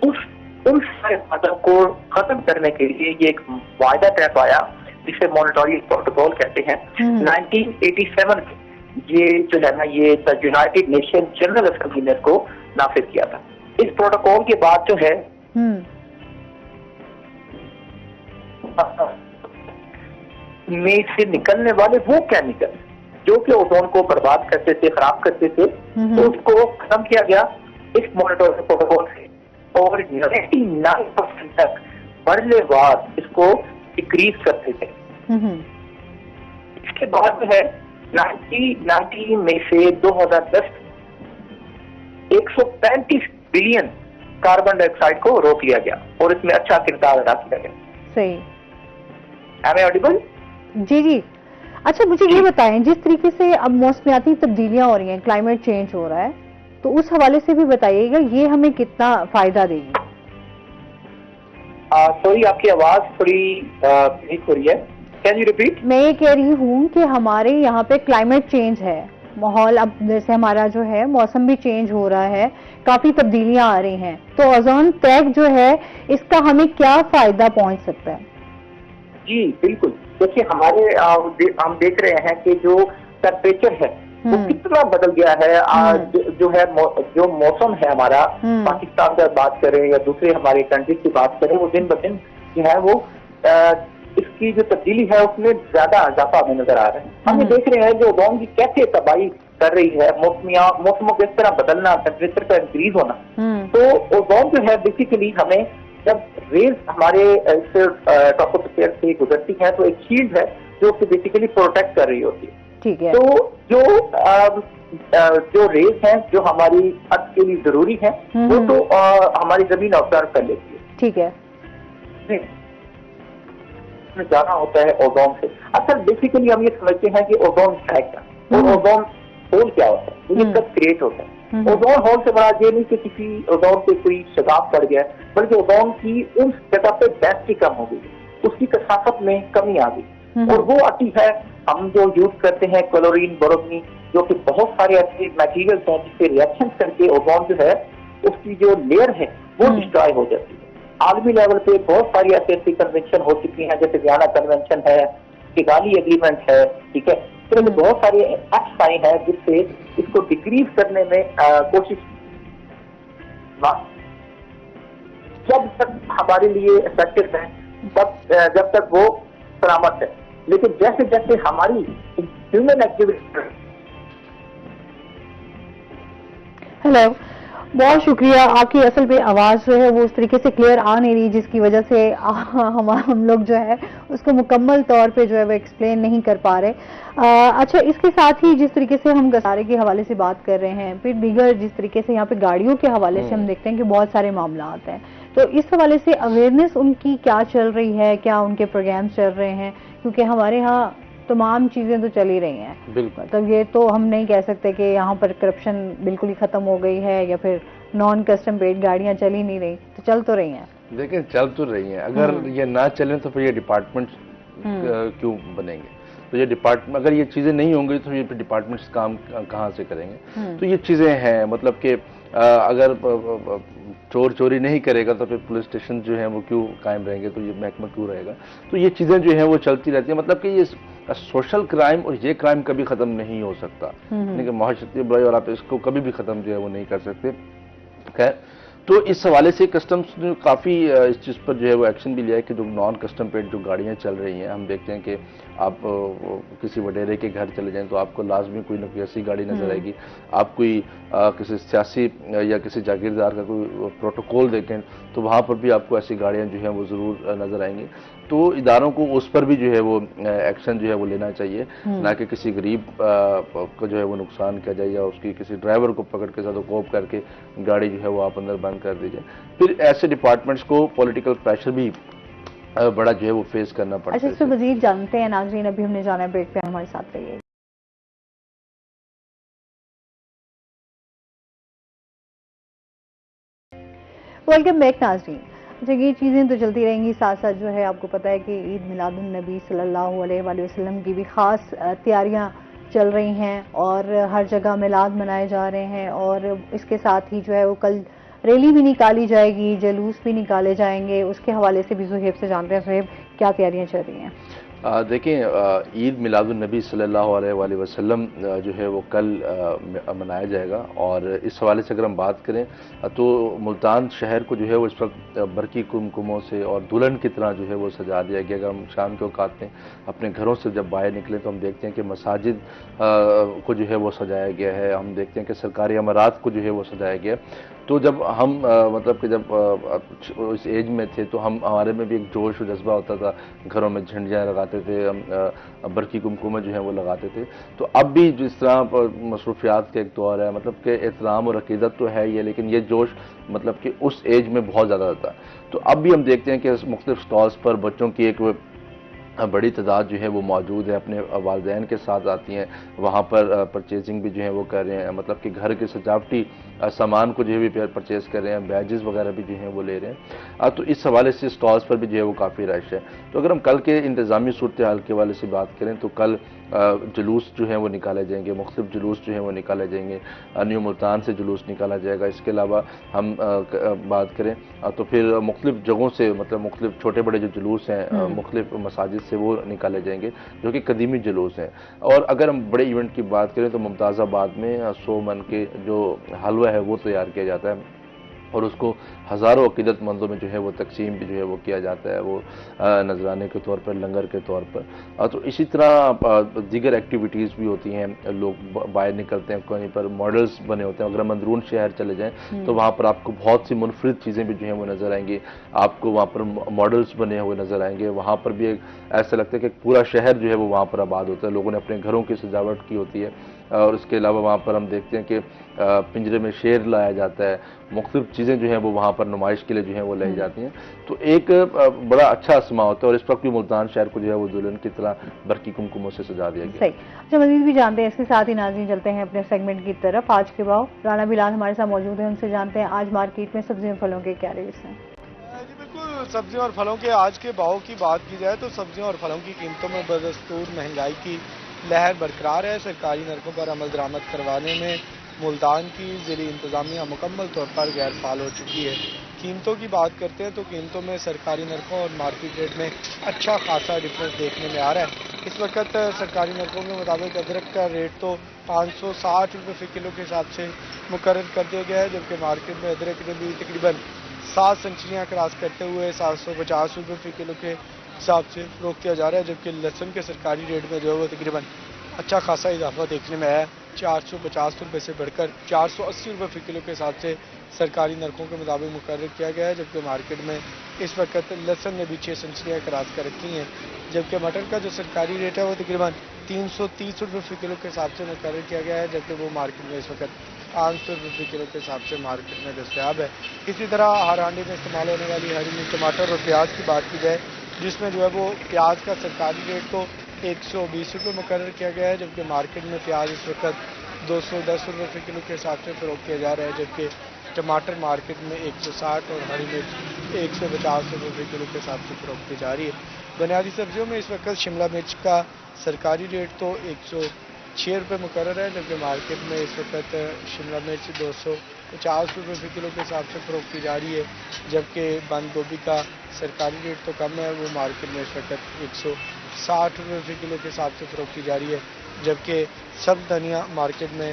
उन सारे मादों को खत्म करने के लिए ये एक वायदा तय पाया, जिसे मॉनिटरी प्रोटोकॉल कहते हैं। 1987 में ये जो है ना, ये यूनाइटेड नेशन जनरल असेंबली ने इसको नाफिज किया था। इस प्रोटोकॉल के बाद जो है में से निकलने वाले वो केमिकल जो कि ओजोन को बर्बाद करते थे, खराब करते थे, तो उसको खत्म किया गया इस मॉनिटरी प्रोटोकॉल से, और 99% तक मरलेवार इसको डिक्रीज करते थे। इसके बाद जो है 1990 में से 2010 135 बिलियन कार्बन डाइऑक्साइड को रोक लिया गया और इसमें अच्छा किरदार अदा किया गया। सही। Am I audible? जी जी। अच्छा, मुझे ये बताएं, जिस तरीके से अब मौसमियाती तब्दीलियां हो रही हैं, क्लाइमेट चेंज हो रहा है, तो उस हवाले से भी बताइएगा ये हमें कितना फायदा देगी। सॉरी, आपकी आवाज थोड़ी ब्रेक हो रही है, कैन यू रिपीट? मैं ये कह रही हूँ कि हमारे यहाँ पे क्लाइमेट चेंज है, माहौल अब जैसे हमारा जो है मौसम भी चेंज हो रहा है, काफी तब्दीलियां आ रही हैं, तो ओजोन टैग जो है इसका हमें क्या फायदा पहुंच सकता है? जी बिल्कुल। देखिए, हमारे हम देख रहे हैं कि जो टेम्परेचर है वो कितना बदल गया है। जो मौसम है हमारा, पाकिस्तान की बात करें या दूसरे हमारे कंट्रीज की बात करें, वो दिन ब दिन जो है वो इसकी जो तब्दीली है उसमें ज्यादा इजाफा हमें नजर आ रहा है। हम ये देख रहे हैं जो ओजोन की कैसे तबाही कर रही है, मौसमों के इस तरह बदलना, टेम्परेचर का इंक्रीज होना। तो ओजोन जो है बेसिकली हमें, जब रेज हमारे ट्रोपोस्फीयर से गुजरती है तो एक शील्ड है जो कि बेसिकली प्रोटेक्ट कर रही होती है। ठीक है। तो जो रेज है जो हमारी अर्थ के लिए जरूरी है वो तो हमारी जमीन ऑब्जर्व कर लेती है। ठीक है। जाना होता है ओजोन से। असल बेसिकली हम ये समझते हैं कि ओजोन है क्या और ओजोन होल क्या होता है, ये कब क्रिएट होता है। ओजोन होल से बड़ा ये नहीं कि किसी ओजोन पे कोई शगाफ पड़ गया, बल्कि ओजोन की उस जगह पे डेंसिटी कम हो गई, उसकी कसाफत में कमी आ गई, और वो आती है हम जो यूज करते हैं क्लोरीन, बोरोसिन, जो कि बहुत सारे ऐसे मटेरियल्स हैं जिससे रिएक्शन करके ओजोन जो है उसकी जो लेयर है वो डिस्ट्रॉय हो जाती है। आलमी लेवल पे बहुत सारी ऐसी कन्वेंशन हो चुकी हैं, जैसे वियना कन्वेंशन है, किगाली एग्रीमेंट है, ठीक है, तो बहुत सारे एक्ट आए हैं जिससे इसको डिक्रीज करने में कोशिश, जब तक हमारे लिए इफेक्टिव है तब जब तक वो सलामत है, लेकिन जैसे जैसे हमारी ह्यूमन एक्टिविटी। हेलो, बहुत शुक्रिया। आपकी असल पे आवाज़ जो है वो उस तरीके से क्लियर आ नहीं रही, जिसकी वजह से हम लोग जो है उसको मुकम्मल तौर पे जो है वो एक्सप्लेन नहीं कर पा रहे। अच्छा, इसके साथ ही जिस तरीके से हम गसारे के हवाले से बात कर रहे हैं, फिर दीगर जिस तरीके से यहाँ पे गाड़ियों के हवाले से हम देखते हैं कि बहुत सारे मामला आते हैं, तो इस हवाले से अवेयरनेस उनकी क्या चल रही है, क्या उनके प्रोग्राम चल रहे हैं? क्योंकि हमारे यहाँ तमाम चीजें तो चल ही रही हैं। बिल्कुल, मतलब ये तो हम नहीं कह सकते कि यहाँ पर करप्शन बिल्कुल ही खत्म हो गई है या फिर नॉन कस्टम पेड गाड़ियां चल ही नहीं रही, तो चल तो रही हैं। लेकिन चल तो रही हैं। अगर ये ना चलें तो फिर ये डिपार्टमेंट क्यों बनेंगे? तो ये डिपार्टमेंट, अगर ये चीज़ें नहीं होंगी तो ये डिपार्टमेंट्स काम कहाँ से करेंगे? तो ये चीज़ें हैं, मतलब कि अगर चोर चोरी नहीं करेगा तो फिर पुलिस स्टेशन जो है वो क्यों कायम रहेंगे, तो ये महकमा क्यों रहेगा? तो ये चीज़ें जो हैं वो चलती रहती हैं। मतलब कि ये सोशल क्राइम और ये क्राइम कभी ख़त्म नहीं हो सकता, यानी कि माशरती बुराई, और आप इसको कभी भी ख़त्म जो है वो नहीं कर सकते। खैर, तो इस हवाले से कस्टम्स ने काफ़ी इस चीज़ पर जो है वो एक्शन भी लिया है कि जो नॉन कस्टम पेड जो गाड़ियाँ चल रही हैं, हम देखते हैं कि आप किसी वडेरे के घर चले जाएं तो आपको लाजमी कोई ना कोई ऐसी गाड़ी नजर आएगी। आप कोई किसी सियासी या किसी जागीरदार का कोई प्रोटोकॉल देखें तो वहाँ पर भी आपको ऐसी गाड़ियाँ जो हैं वो ज़रूर नज़र आएंगी। तो इदारों को उस पर भी जो है वो एक्शन जो है वो लेना चाहिए, ना कि किसी गरीब को जो है वो नुकसान किया जाए या उसकी किसी ड्राइवर को पकड़ के साथ कोप करके गाड़ी जो है वो आप अंदर बंद कर दीजिए। फिर ऐसे डिपार्टमेंट्स को पॉलिटिकल प्रेशर भी बड़ा जो है वो फेस करना पड़ता है। अच्छा, इससे मजीद जानते हैं नाज़रीन, अभी हमने जाना है ब्रेक पे, हमारे साथ रहिए। वेलकम बैक नाज़रीन। अच्छा, ये चीज़ें तो चलती रहेंगी, साथ साथ जो है आपको पता है कि ईद मिलादुन नबी सल्लल्लाहु अलैहि वसल्लम की भी ख़ास तैयारियां चल रही हैं और हर जगह मिलाद मनाए जा रहे हैं, और इसके साथ ही जो है वो कल रैली भी निकाली जाएगी, जुलूस भी निकाले जाएंगे। उसके हवाले से भी सुहेब से जानते हैं। सुहेब, क्या तैयारियां चल रही हैं? देखें, ईद मिलादुन नबी सल्लल्लाहु अलैहि वसल्लम जो है वो कल मनाया जाएगा, और इस हवाले से अगर हम बात करें तो मुल्तान शहर को जो है वो इस वक्त बरकी कुमकुमों से और दुल्हन की तरह जो है वो सजा दिया गया। अगर हम शाम के औकात में अपने घरों से जब बाहर निकले तो हम देखते हैं कि मसाजिद को जो है वो सजाया गया है, हम देखते हैं कि सरकारी अमारात को जो है वो सजाया गया है। तो जब हम मतलब कि जब इस एज में थे तो हमारे में भी एक जोश और जज्बा होता था, घरों में झंडियाँ लगाते थे, हम बरकी कुमकुमें जो है वो लगाते थे। तो अब भी जिस तरह मसरूफियात का एक दौर है, मतलब कि एहतराम और अकीदत तो है ये, लेकिन ये जोश मतलब कि उस एज में बहुत ज़्यादा था। तो अब भी हम देखते हैं कि मुख्तलिफ स्टॉल्स पर बच्चों की एक बड़ी तादाद जो है वो मौजूद है, अपने वालिदैन के साथ आती हैं, वहाँ पर परचेजिंग भी जो है वो कर रहे हैं, मतलब कि घर के सजावटी सामान को जो है भी परचेज कर रहे हैं, बैजेस वगैरह भी जो हैं वो ले रहे हैं। तो इस हवाले से स्टॉल्स पर भी जो है वो काफ़ी रश है। तो अगर हम कल के इंतज़ामी सूरत हाल के हवाले से बात करें तो कल जुलूस जो हैं वो निकाले जाएंगे, मुख्तलिफ जुलूस जो हैं वो निकाले जाएंगे, न्यू मुल्तान से जुलूस निकाला जाएगा। इसके अलावा हम बात करें तो फिर मुख्तलिफ जगहों से, मतलब मुख्तलिफ छोटे बड़े जो जुलूस हैं मुख्तलिफ मसाजिद से वो निकाले जाएंगे जो कि कदीमी जुलूस हैं। और अगर हम बड़े इवेंट की बात करें तो मुमताज़ाबाद में 100 मन के जो हलवा है वो तैयार किया जाता है और उसको हज़ारों अकीदतमंदों में जो है वो तकसीम भी जो है वो किया जाता है, वो नजराने के तौर पर, लंगर के तौर पर। तो इसी तरह दीगर एक्टिविटीज़ भी होती हैं, लोग बाहर निकलते हैं, कहीं पर मॉडल्स बने होते हैं। अगर हम अंदरून शहर चले जाएं तो वहाँ पर आपको बहुत सी मुनफरिद चीज़ें भी जो हैं वो नज़र आएंगी, आपको वहाँ पर मॉडल्स बने हुए नज़र आएंगे। वहाँ पर भी ऐसा लगता है कि पूरा शहर जो है वो वहाँ पर आबाद होता है, लोगों ने अपने घरों की सजावट की होती है। और इसके अलावा वहाँ पर हम देखते हैं कि पिंजरे में शेर लाया जाता है, मुख्तलिफ चीज़ें जो हैं वो वहाँ पर नुमाइश के लिए जो हैं वो लाई जाती हैं। तो एक बड़ा अच्छा आसमा होता है और इस वक्त भी मुल्तान शहर को जो है वो दुल्हन की तरह बरकी कुमकुमों से सजा दिया गया। सही। अच्छा, मजीद भी जानते हैं, इसके साथ ही नाज़रीन चलते हैं अपने सेगमेंट की तरफ। आज के भाव राना बिलाल हमारे साथ मौजूद हैं, उनसे जानते हैं आज मार्केट में सब्जियों फलों के क्या रेट्स हैं। जी बिल्कुल, सब्जियों और फलों के आज के भाव की बात की जाए तो सब्जियों और फलों की कीमतों में बदस्तूर महंगाई की लहर बरकरार है। सरकारी नरकों पर अमल दरामद करवाने में मुल्तान की ज़िली इंतज़ामिया मुकम्मल तौर पर गैर फाल हो चुकी है। कीमतों की बात करते हैं तो कीमतों में सरकारी नरकों और मार्केट रेट में अच्छा खासा डिफरेंस देखने में आ रहा है। इस वक्त सरकारी नरकों के मुताबिक अदरक का रेट तो 560 रुपये फ़ी किलो के हिसाब से मुकर्रर कर दिया गया है, जबकि मार्केट में अदरक ने भी तकरीबन 7 सेंचुरियाँ क्रॉस करते हुए 750 रुपये फ़ी किलो के हिसाब से फ़रोख्त किया जा रहा है। जबकि लहसुन के सरकारी रेट में जो है वो तकरीबन अच्छा खासा इजाफा देखने में आया, 450 रुपये से बढ़कर 480 रुपये फ़ी किलो के हिसाब से सरकारी नरकों के मुताबिक मुकर्रर किया गया है। जबकि मार्केट में इस वक्त लहसुन ने भी 6 सेंचुरियाँ क्रॉस कर रखी हैं। जबकि मटर का जो सरकारी रेट है वो तकरीबन 330 रुपये फ़ी किलो के हिसाब से मुकर्रर किया गया है, जबकि वो मार्केट में इस वक्त 500 रुपये फ़ी किलो के हिसाब से मार्केट में दस्तयाब है। इसी तरह हर हांडी में इस्तेमाल होने वाली हरी मिर्च, टमाटर और प्याज की बात की जाए, जिसमें जो है वो प्याज का सरकारी रेट तो 120 रुपये मुकर्रर किया गया है, जबकि मार्केट में प्याज इस वक्त 210 रुपये फ़ी किलो के हिसाब से फ़रोख्त किया जा रहा है। जबकि टमाटर मार्केट में 160 और हरी मिर्च 150 रुपये फ़ी किलो के हिसाब से फ़रोख्त की जा रही है। बुनियादी सब्जियों में इस वक्त शिमला मिर्च का सरकारी रेट तो 106 रुपये मुकर्रर है, जबकि मार्केट में इस वक्त शिमला मिर्च 250 रुपये फ़ी किलो के हिसाब से फ़रोख्त की जा रही है। जबकि बंद गोभी का सरकारी रेट तो कम है, वो मार्केट में इस वक्त 160 रुपये फ़ी किलो के हिसाब से फ़रोख्त की जा रही है। जबकि सब धनिया मार्केट में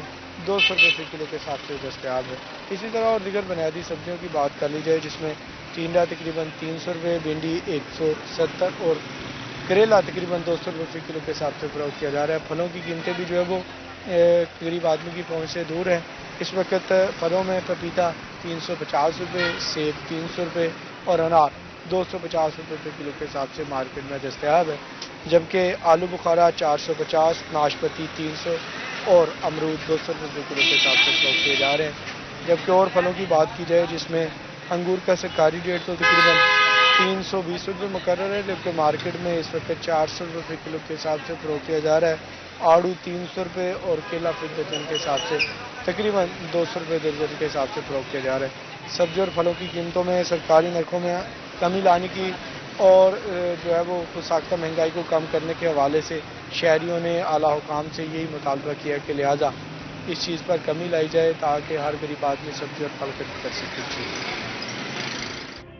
200 रुपये फ़ी किलो के हिसाब से दस्तयाब है। इसी तरह और दीगर बुनियादी सब्जियों की बात कर ली जाए, जिसमें टींडा तकरीबन 300 रुपये, भिंडी 170 और करेला तकरीबन 200 रुपये फ़ी किलो के हिसाब से फ़रोख्त किया जा रहा है। फलों की कीमतें भी जो है वो गरीब आदमी की पहुँच से दूर है। इस वक्त फलों में पपीता 350 रुपये, सेब 300 रुपये और अनार 250 रुपये फ़ी किलो के हिसाब से मार्केट में दस्तयाब है। जबकि आलू बुखारा 450, नाशपाती 300 और अमरूद 200 रुपये फ़ी किलो के हिसाब से फ़रोख्त किए जा रहे हैं। जबकि और फलों की बात की जाए, जिसमें अंगूर का सरकारी रेट तो तकरीबन 320 रुपये मुकर्रर है, जबकि मार्केट में इस वक्त 400 रुपये फ़ी किलो के हिसाब से फ़रोख्त किया जा रहा है। आड़ू 300 रुपये और केला फिर दर्जन के हिसाब से तकरीबन 200 रुपये दर्जन के हिसाब से फ़रोख्त किया जा रहा है। सब्जी और फलों की कीमतों में सरकारी नरखों में कमी लाने की और जो है वो साख्ता महंगाई को कम करने के हवाले से शहरियों ने आला हुकाम से यही मुतालबा किया कि लिहाजा इस चीज़ पर कमी लाई जाए, ताकि हर गरीब आदमी सब्जी और फल खरीद कर सके।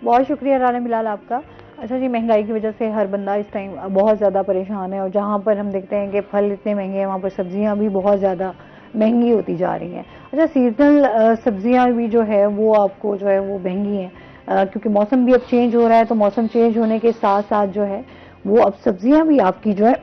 बहुत शुक्रिया राना बिलाल आपका। अच्छा जी, महंगाई की वजह से हर बंदा इस टाइम बहुत ज़्यादा परेशान है, और जहाँ पर हम देखते हैं कि फल इतने महंगे हैं, वहाँ पर सब्जियाँ भी बहुत ज़्यादा महंगी होती जा रही हैं। अच्छा, सीजनल सब्जियाँ भी जो है वो आपको जो है वो महंगी हैं, क्योंकि मौसम भी अब चेंज हो रहा है, तो मौसम चेंज होने के साथ साथ जो है वो अब सब्जियाँ भी आपकी जो है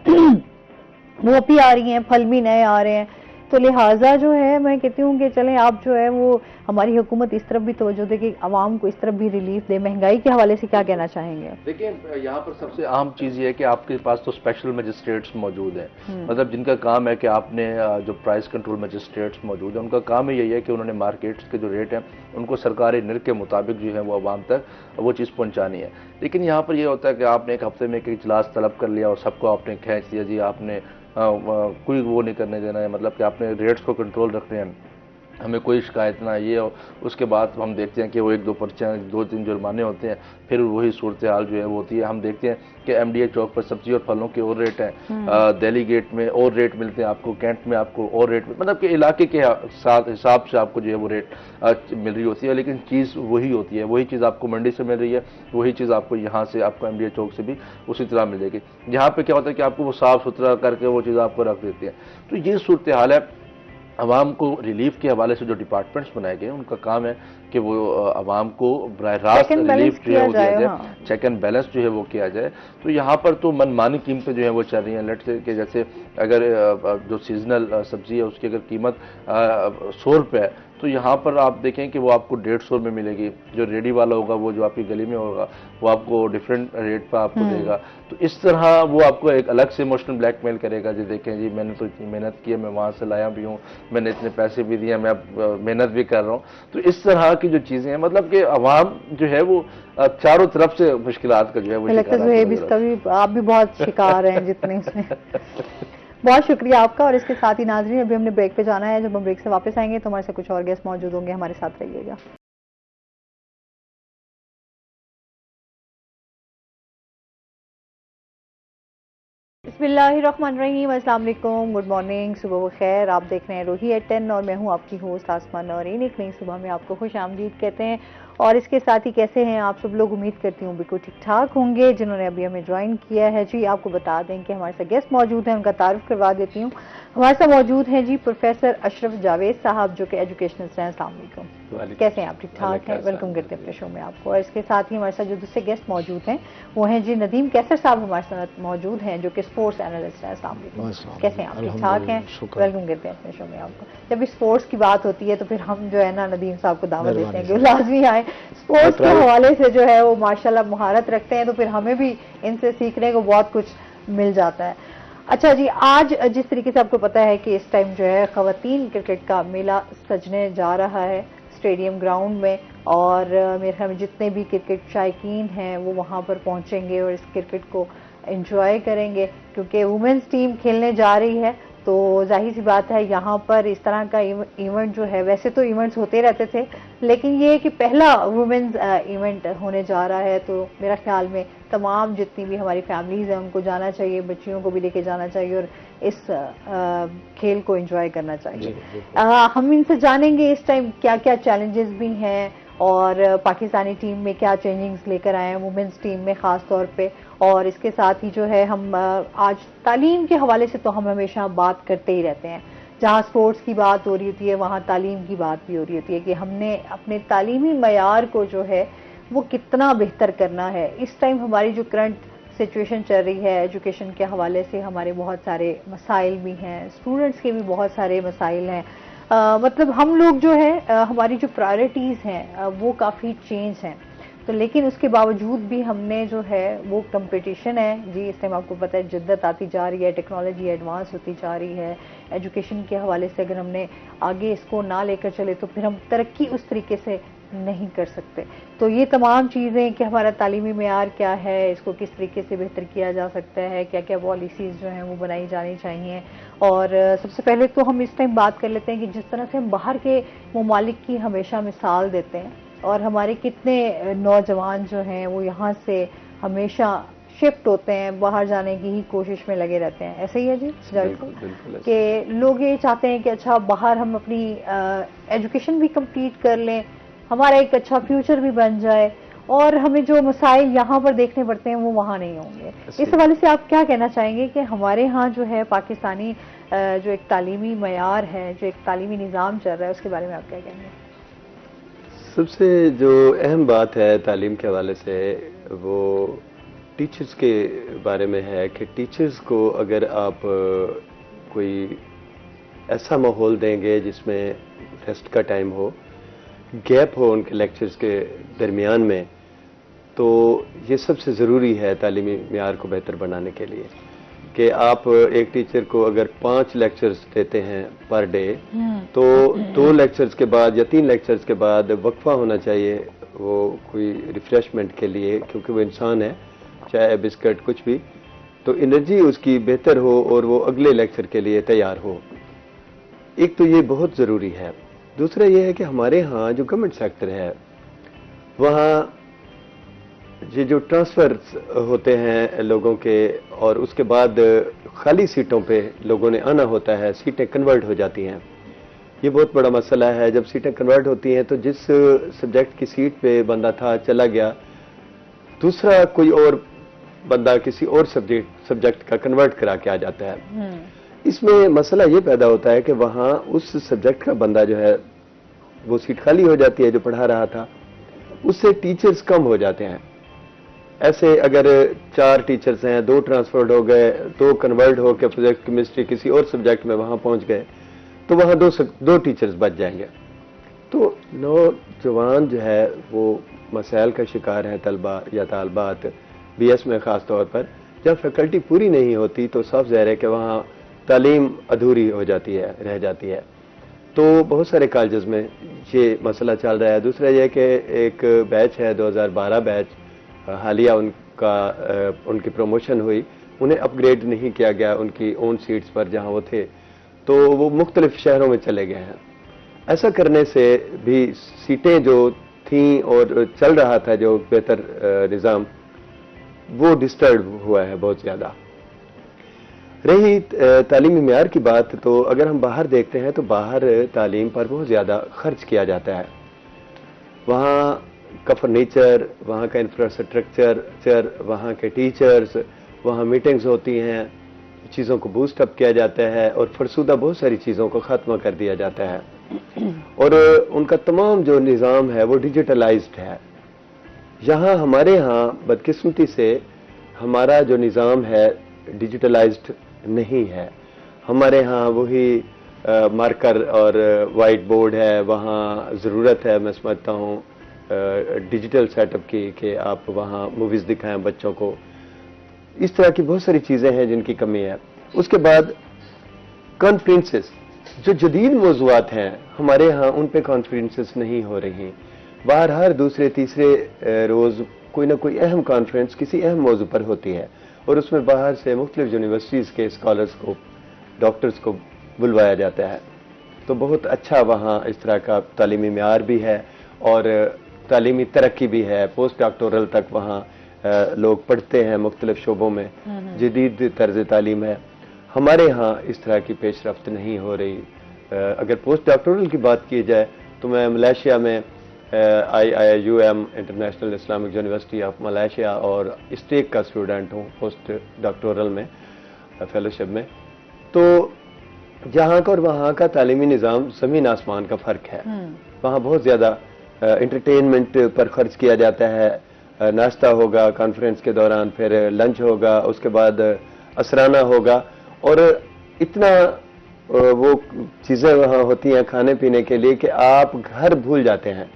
वो भी आ रही हैं, फल भी नए आ रहे हैं। तो लिहाजा जो है मैं कहती हूँ कि चलें आप जो है वो हमारी हुकूमत इस तरफ भी तवज्जो दे कि आवाम को इस तरफ भी रिलीफ दे। महंगाई के हवाले से क्या कहना चाहेंगे? देखिए, यहाँ पर सबसे अहम चीज़ ये है कि आपके पास तो स्पेशल मजिस्ट्रेट्स मौजूद हैं, मतलब जिनका काम है कि आपने जो प्राइस कंट्रोल मजिस्ट्रेट्स मौजूद हैं, उनका काम ही यही है कि उन्होंने मार्केट्स के जो रेट हैं उनको सरकारी निर्ख के मुताबिक जो है वो आवाम तक वो चीज़ पहुँचानी है। लेकिन यहाँ पर यह होता है कि आपने एक हफ्ते में एक इजलास तलब कर लिया और सबको आपने खींच दिया, जी आपने कोई वो नहीं करने देना है, मतलब कि आपने रेट्स को कंट्रोल रखने हैं, हमें कोई शिकायत ना ये हो। उसके बाद हम देखते हैं कि वो 1-2 पर्चियाँ, 2-3 जुर्माने होते हैं, फिर वही सूरत हाल जो है वो होती है। हम देखते हैं कि MDA चौक पर सब्जी और फलों के और रेट हैं, दिल्ली गेट में और रेट मिलते हैं आपको, कैंट में आपको और रेट, मतलब कि इलाके के साथ हिसाब से आपको जो है वो रेट मिल रही होती है। लेकिन चीज़ वही होती है, वही चीज़ आपको मंडी से मिल रही है, वही चीज़ आपको यहाँ से आपको MDA चौक से भी उसी तरह मिल जाएगी। यहाँ पर क्या होता है कि आपको वो साफ़ सुथरा करके वो चीज़ आपको रख देती है। तो ये सूरत हाल है। आवाम को रिलीफ के हवाले से जो डिपार्टमेंट्स बनाए गए हैं, उनका काम है कि वो आवाम को बराह रास्त रिलीफ जो है वो दिया जाए, चेक एंड बैलेंस जो है वो किया जाए। तो यहाँ पर तो मनमानी कीमतें जो है वो चल रही हैं। लेट से कि जैसे अगर जो सीजनल सब्जी है उसकी अगर कीमत 100 रुपये है, तो यहाँ पर आप देखें कि वो आपको 150 में मिलेगी। जो रेडी वाला होगा वो जो आपकी गली में होगा वो आपको डिफरेंट रेट पर आपको देगा। तो इस तरह वो आपको एक अलग से इमोशनल ब्लैकमेल करेगा, जी देखें जी मैंने तो इतनी मेहनत की है, मैं वहाँ से लाया भी हूँ, मैंने इतने पैसे भी दिए, मैं मेहनत भी कर रहा हूँ। तो इस तरह की जो चीज़ें हैं, मतलब कि अवाम जो है वो चारों तरफ से मुश्किलात का जो है वो आप भी बहुत शिकार हैं जितने इसमें। बहुत शुक्रिया आपका। और इसके साथ ही नाज़रीन, अभी हमने ब्रेक पे जाना है। जब हम ब्रेक से वापस आएंगे तो हमारे साथ कुछ और गेस्ट मौजूद होंगे, हमारे साथ रहिएगा। बिस्मिल्लाहिर्रहमानिर्रहीम, अस्सलाम वालेकुम, गुड मॉर्निंग, सुबह खैर। आप देख रहे हैं रूही एट 10 और मैं हूं आपकी होस्ट आसमा नौरीन। एक नई सुबह में आपको खुश आमदीद कहते हैं। और इसके साथ ही कैसे हैं आप सब लोग, उम्मीद करती हूँ बिल्कुल ठीक ठाक होंगे। जिन्होंने अभी हमें ज्वाइन किया है जी, आपको बता दें कि हमारे साथ गेस्ट मौजूद हैं, उनका तारुफ करवा देती हूँ। हमारे साथ मौजूद हैं जी प्रोफेसर अशरफ जावेद साहब, जो कि एजुकेशनिस्ट हैं। अस्सलाम वालेकुम, कैसे हैं आप? ठीक ठाक हैं, वेलकम करते हैं अपने शो में आपको। और इसके साथ ही हमारे साथ जो दूसरे गेस्ट मौजूद हैं वो हैं जी नदीम कैसर साहब, हमारे साथ मौजूद हैं, जो कि स्पोर्ट्स एनालिस्ट हैं। अस्सलाम वालेकुम, कैसे हैं आप? ठीक ठाक हैं, वेलकम करते हैं अपने शो में आपको। जब भी स्पोर्ट्स की बात होती है तो फिर हम जो है ना नदीम साहब को दावत देते हैं कि लाजमी आए। स्पोर्ट्स के हवाले से जो है वो माशाल्लाह महारत रखते हैं, तो फिर हमें भी इनसे सीखने को बहुत कुछ मिल जाता है। अच्छा जी, आज जिस तरीके से आपको पता है कि इस टाइम जो है खवातीन क्रिकेट का मेला सजने जा रहा है स्टेडियम ग्राउंड में, और मेरे ख्याल में जितने भी क्रिकेट शायकीन हैं वो वहाँ पर पहुँचेंगे और इस क्रिकेट को एंजॉय करेंगे, क्योंकि वुमेंस टीम खेलने जा रही है। तो जाहिर सी बात है यहाँ पर इस तरह का इवेंट जो है, वैसे तो इवेंट्स होते रहते थे, लेकिन ये कि पहला वुमेन्स इवेंट होने जा रहा है, तो मेरा ख्याल में तमाम जितनी भी हमारी फैमिलीज हैं उनको जाना चाहिए, बच्चियों को भी लेके जाना चाहिए और इस खेल को एंजॉय करना चाहिए। हम इनसे जानेंगे इस टाइम क्या क्या चैलेंजेस भी हैं और पाकिस्तानी टीम में क्या चेंजिंग्स लेकर आए हैं वुमेन्स टीम में ख़ास तौर पे। और इसके साथ ही जो है हम आज तालीम के हवाले से तो हम हमेशा बात करते ही रहते हैं, जहाँ स्पोर्ट्स की बात हो रही होती है वहाँ तालीम की बात भी हो रही होती है कि हमने अपने तालीमी मयार को जो है वो कितना बेहतर करना है। इस टाइम हमारी जो करंट सिचुएशन चल रही है एजुकेशन के हवाले से, हमारे बहुत सारे मसाइल भी हैं, स्टूडेंट्स के भी बहुत सारे मसाइल हैं। मतलब हम लोग जो है हमारी जो प्रायोरिटीज़ हैं वो काफ़ी चेंज हैं, तो लेकिन उसके बावजूद भी हमने जो है वो कंपटीशन है जी, इस टाइम आपको पता है जिद्दत आती जा रही है, टेक्नोलॉजी एडवांस होती जा रही है। एजुकेशन के हवाले से अगर हमने आगे इसको ना लेकर चले तो फिर हम तरक्की उस तरीके से नहीं कर सकते। तो ये तमाम चीज़ें कि हमारा तालीमी मेयार क्या है, इसको किस तरीके से बेहतर किया जा सकता है, क्या क्या पॉलिसीज़ जो हैं वो बनाई जानी चाहिए। और सबसे पहले तो हम इस टाइम बात कर लेते हैं कि जिस तरह से हम बाहर के ममालिक की हमेशा मिसाल देते हैं और हमारे कितने नौजवान जो हैं वो यहाँ से हमेशा शिफ्ट होते हैं, बाहर जाने की ही कोशिश में लगे रहते हैं। ऐसे ही है जी कि लोग ये चाहते हैं कि अच्छा बाहर हम अपनी एजुकेशन भी कंप्लीट कर लें, हमारा एक अच्छा फ्यूचर भी बन जाए, और हमें जो मसाइल यहाँ पर देखने पड़ते हैं वो वहाँ नहीं होंगे। इस हवाले से आप क्या कहना चाहेंगे कि हमारे यहाँ जो है पाकिस्तानी जो एक तालीमी मयार है, जो एक तालीमी निज़ाम चल रहा है, उसके बारे में आप क्या कहेंगे? सबसे जो अहम बात है तालीम के हवाले से वो टीचर्स के बारे में है कि टीचर्स को अगर आप कोई ऐसा माहौल देंगे जिसमें रेस्ट का टाइम हो, गैप हो उनके लेक्चर्स के दरमियान में, तो ये सबसे ज़रूरी है तालीमी मेयार को बेहतर बनाने के लिए कि आप एक टीचर को अगर 5 लेक्चर्स देते हैं पर डे, तो 2 लेक्चर्स के बाद या 3 लेक्चर्स के बाद वक्फा होना चाहिए, वो कोई रिफ्रेशमेंट के लिए, क्योंकि वो इंसान है, चाय बिस्किट कुछ भी, तो एनर्जी उसकी बेहतर हो और वो अगले लेक्चर के लिए तैयार हो। एक तो ये बहुत ज़रूरी है। दूसरा ये है कि हमारे यहाँ जो गवर्नमेंट सेक्टर है वहाँ ये जो ट्रांसफ़र्स होते हैं लोगों के, और उसके बाद खाली सीटों पे लोगों ने आना होता है, सीटें कन्वर्ट हो जाती हैं, ये बहुत बड़ा मसला है। जब सीटें कन्वर्ट होती हैं तो जिस सब्जेक्ट की सीट पे बंदा था चला गया, दूसरा कोई और बंदा किसी और सब्जेक्ट का कन्वर्ट करा के आ जाता है। इसमें मसला ये पैदा होता है कि वहाँ उस सब्जेक्ट का बंदा जो है वो सीट खाली हो जाती है जो पढ़ा रहा था, उससे टीचर्स कम हो जाते हैं। ऐसे अगर 4 टीचर्स हैं, 2 ट्रांसफर्ड हो गए, 2 कन्वर्ट हो के प्रोजेक्ट केमिस्ट्री किसी और सब्जेक्ट में वहाँ पहुँच गए, तो वहाँ 2 टीचर्स बच जाएंगे। तो नौजवान जो है वो मसाइल का शिकार है, तलबा या तालबात BS में ख़ास तौर पर, जब फैकल्टी पूरी नहीं होती तो साफ ज़ाहिर है कि वहाँ तालीम अधूरी हो जाती है, रह जाती है। तो बहुत सारे कॉलेजेस में ये मसला चल रहा है। दूसरा यह कि एक बैच है 2012 बैच, हालिया उनकी प्रमोशन हुई, उन्हें अपग्रेड नहीं किया गया उनकी ओन सीट्स पर जहाँ वो थे, तो वो मुख्तलिफ शहरों में चले गए हैं। ऐसा करने से भी सीटें जो थीं और चल रहा था जो बेहतर निज़ाम, वो डिस्टर्ब हुआ है बहुत ज़्यादा। रही तालीमी मेयार की बात, तो अगर हम बाहर देखते हैं तो बाहर तालीम पर बहुत ज़्यादा खर्च किया जाता है। वहाँ का फर्नीचर, वहाँ का इंफ्रास्ट्रक्चर, वहाँ के टीचर्स, वहाँ मीटिंग्स होती हैं, चीज़ों को बूस्ट अप किया जाता है और फरसूदा बहुत सारी चीज़ों को ख़त्म कर दिया जाता है और उनका तमाम जो निज़ाम है वो डिजिटलाइज्ड है। यहाँ हमारे यहाँ बदकिस्मती से हमारा जो निज़ाम है डिजिटलाइज्ड नहीं है। हमारे यहाँ वही मार्कर और वाइट बोर्ड है, वहाँ ज़रूरत है, मैं समझता हूँ, डिजिटल सेटअप की कि आप वहाँ मूवीज़ दिखाएं बच्चों को। इस तरह की बहुत सारी चीज़ें हैं जिनकी कमी है। उसके बाद कॉन्फ्रेंसेस, जो जदीद मौज़ूआत हैं हमारे यहाँ उन पे कॉन्फ्रेंसेस नहीं हो रही। बाहर हर दूसरे तीसरे रोज़ कोई ना कोई अहम कॉन्फ्रेंस किसी अहम मौजू पर होती है और उसमें बाहर से मुख्तलिफ यूनिवर्सिटीज़ के स्कॉलर्स को, डॉक्टर्स को बुलवाया जाता है। तो बहुत अच्छा वहाँ इस तरह का तालीमी मेयार भी है और तालीमी तरक्की भी है। पोस्ट डॉक्टोरल तक वहाँ लोग पढ़ते हैं मुख्तलिफ शोबों में, जदीद तर्ज तालीम है। हमारे यहाँ इस तरह की पेशरफ्त नहीं हो रही। अगर पोस्ट डॉक्टोरल की बात की जाए तो मैं मलेशिया में IIUM international Islamic university of Malaysia और स्टेक का स्टूडेंट हूँ पोस्ट डॉक्टोरल में, फेलोशिप में। तो जहाँ का और वहाँ का तालीमी निज़ाम ज़मीन आसमान का फ़र्क है। वहाँ बहुत ज़्यादा एंटरटेनमेंट पर खर्च किया जाता है। नाश्ता होगा कॉन्फ्रेंस के दौरान, फिर लंच होगा, उसके बाद असराना होगा और इतना वो चीज़ें वहाँ होती हैं खाने पीने के लिए कि आप घर भूल जाते हैं।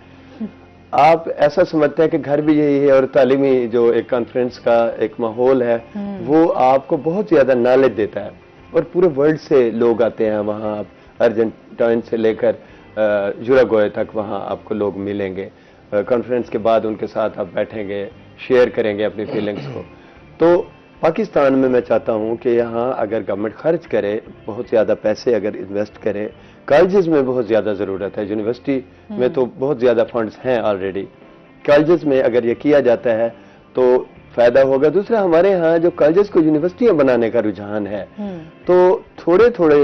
आप ऐसा समझते हैं कि घर भी यही है और तालीमी जो एक कॉन्फ्रेंस का एक माहौल है वो आपको बहुत ज़्यादा नॉलेज देता है और पूरे वर्ल्ड से लोग आते हैं वहाँ। अर्जेंटाइन से लेकर यूरागोए तक वहाँ आपको लोग मिलेंगे। कॉन्फ्रेंस के बाद उनके साथ आप बैठेंगे, शेयर करेंगे अपनी फीलिंग्स को। तो पाकिस्तान में मैं चाहता हूँ कि यहाँ अगर गवर्नमेंट खर्च करे, बहुत ज़्यादा पैसे अगर इन्वेस्ट करे, कॉलेजेस में बहुत ज़्यादा ज़रूरत है, यूनिवर्सिटी में तो बहुत ज़्यादा फंड्स हैं ऑलरेडी, कॉलेजेस में अगर ये किया जाता है तो फ़ायदा होगा। दूसरा, हमारे यहाँ जो कॉलेजेस को यूनिवर्सिटियाँ बनाने का रुझान है, तो थोड़े थोड़े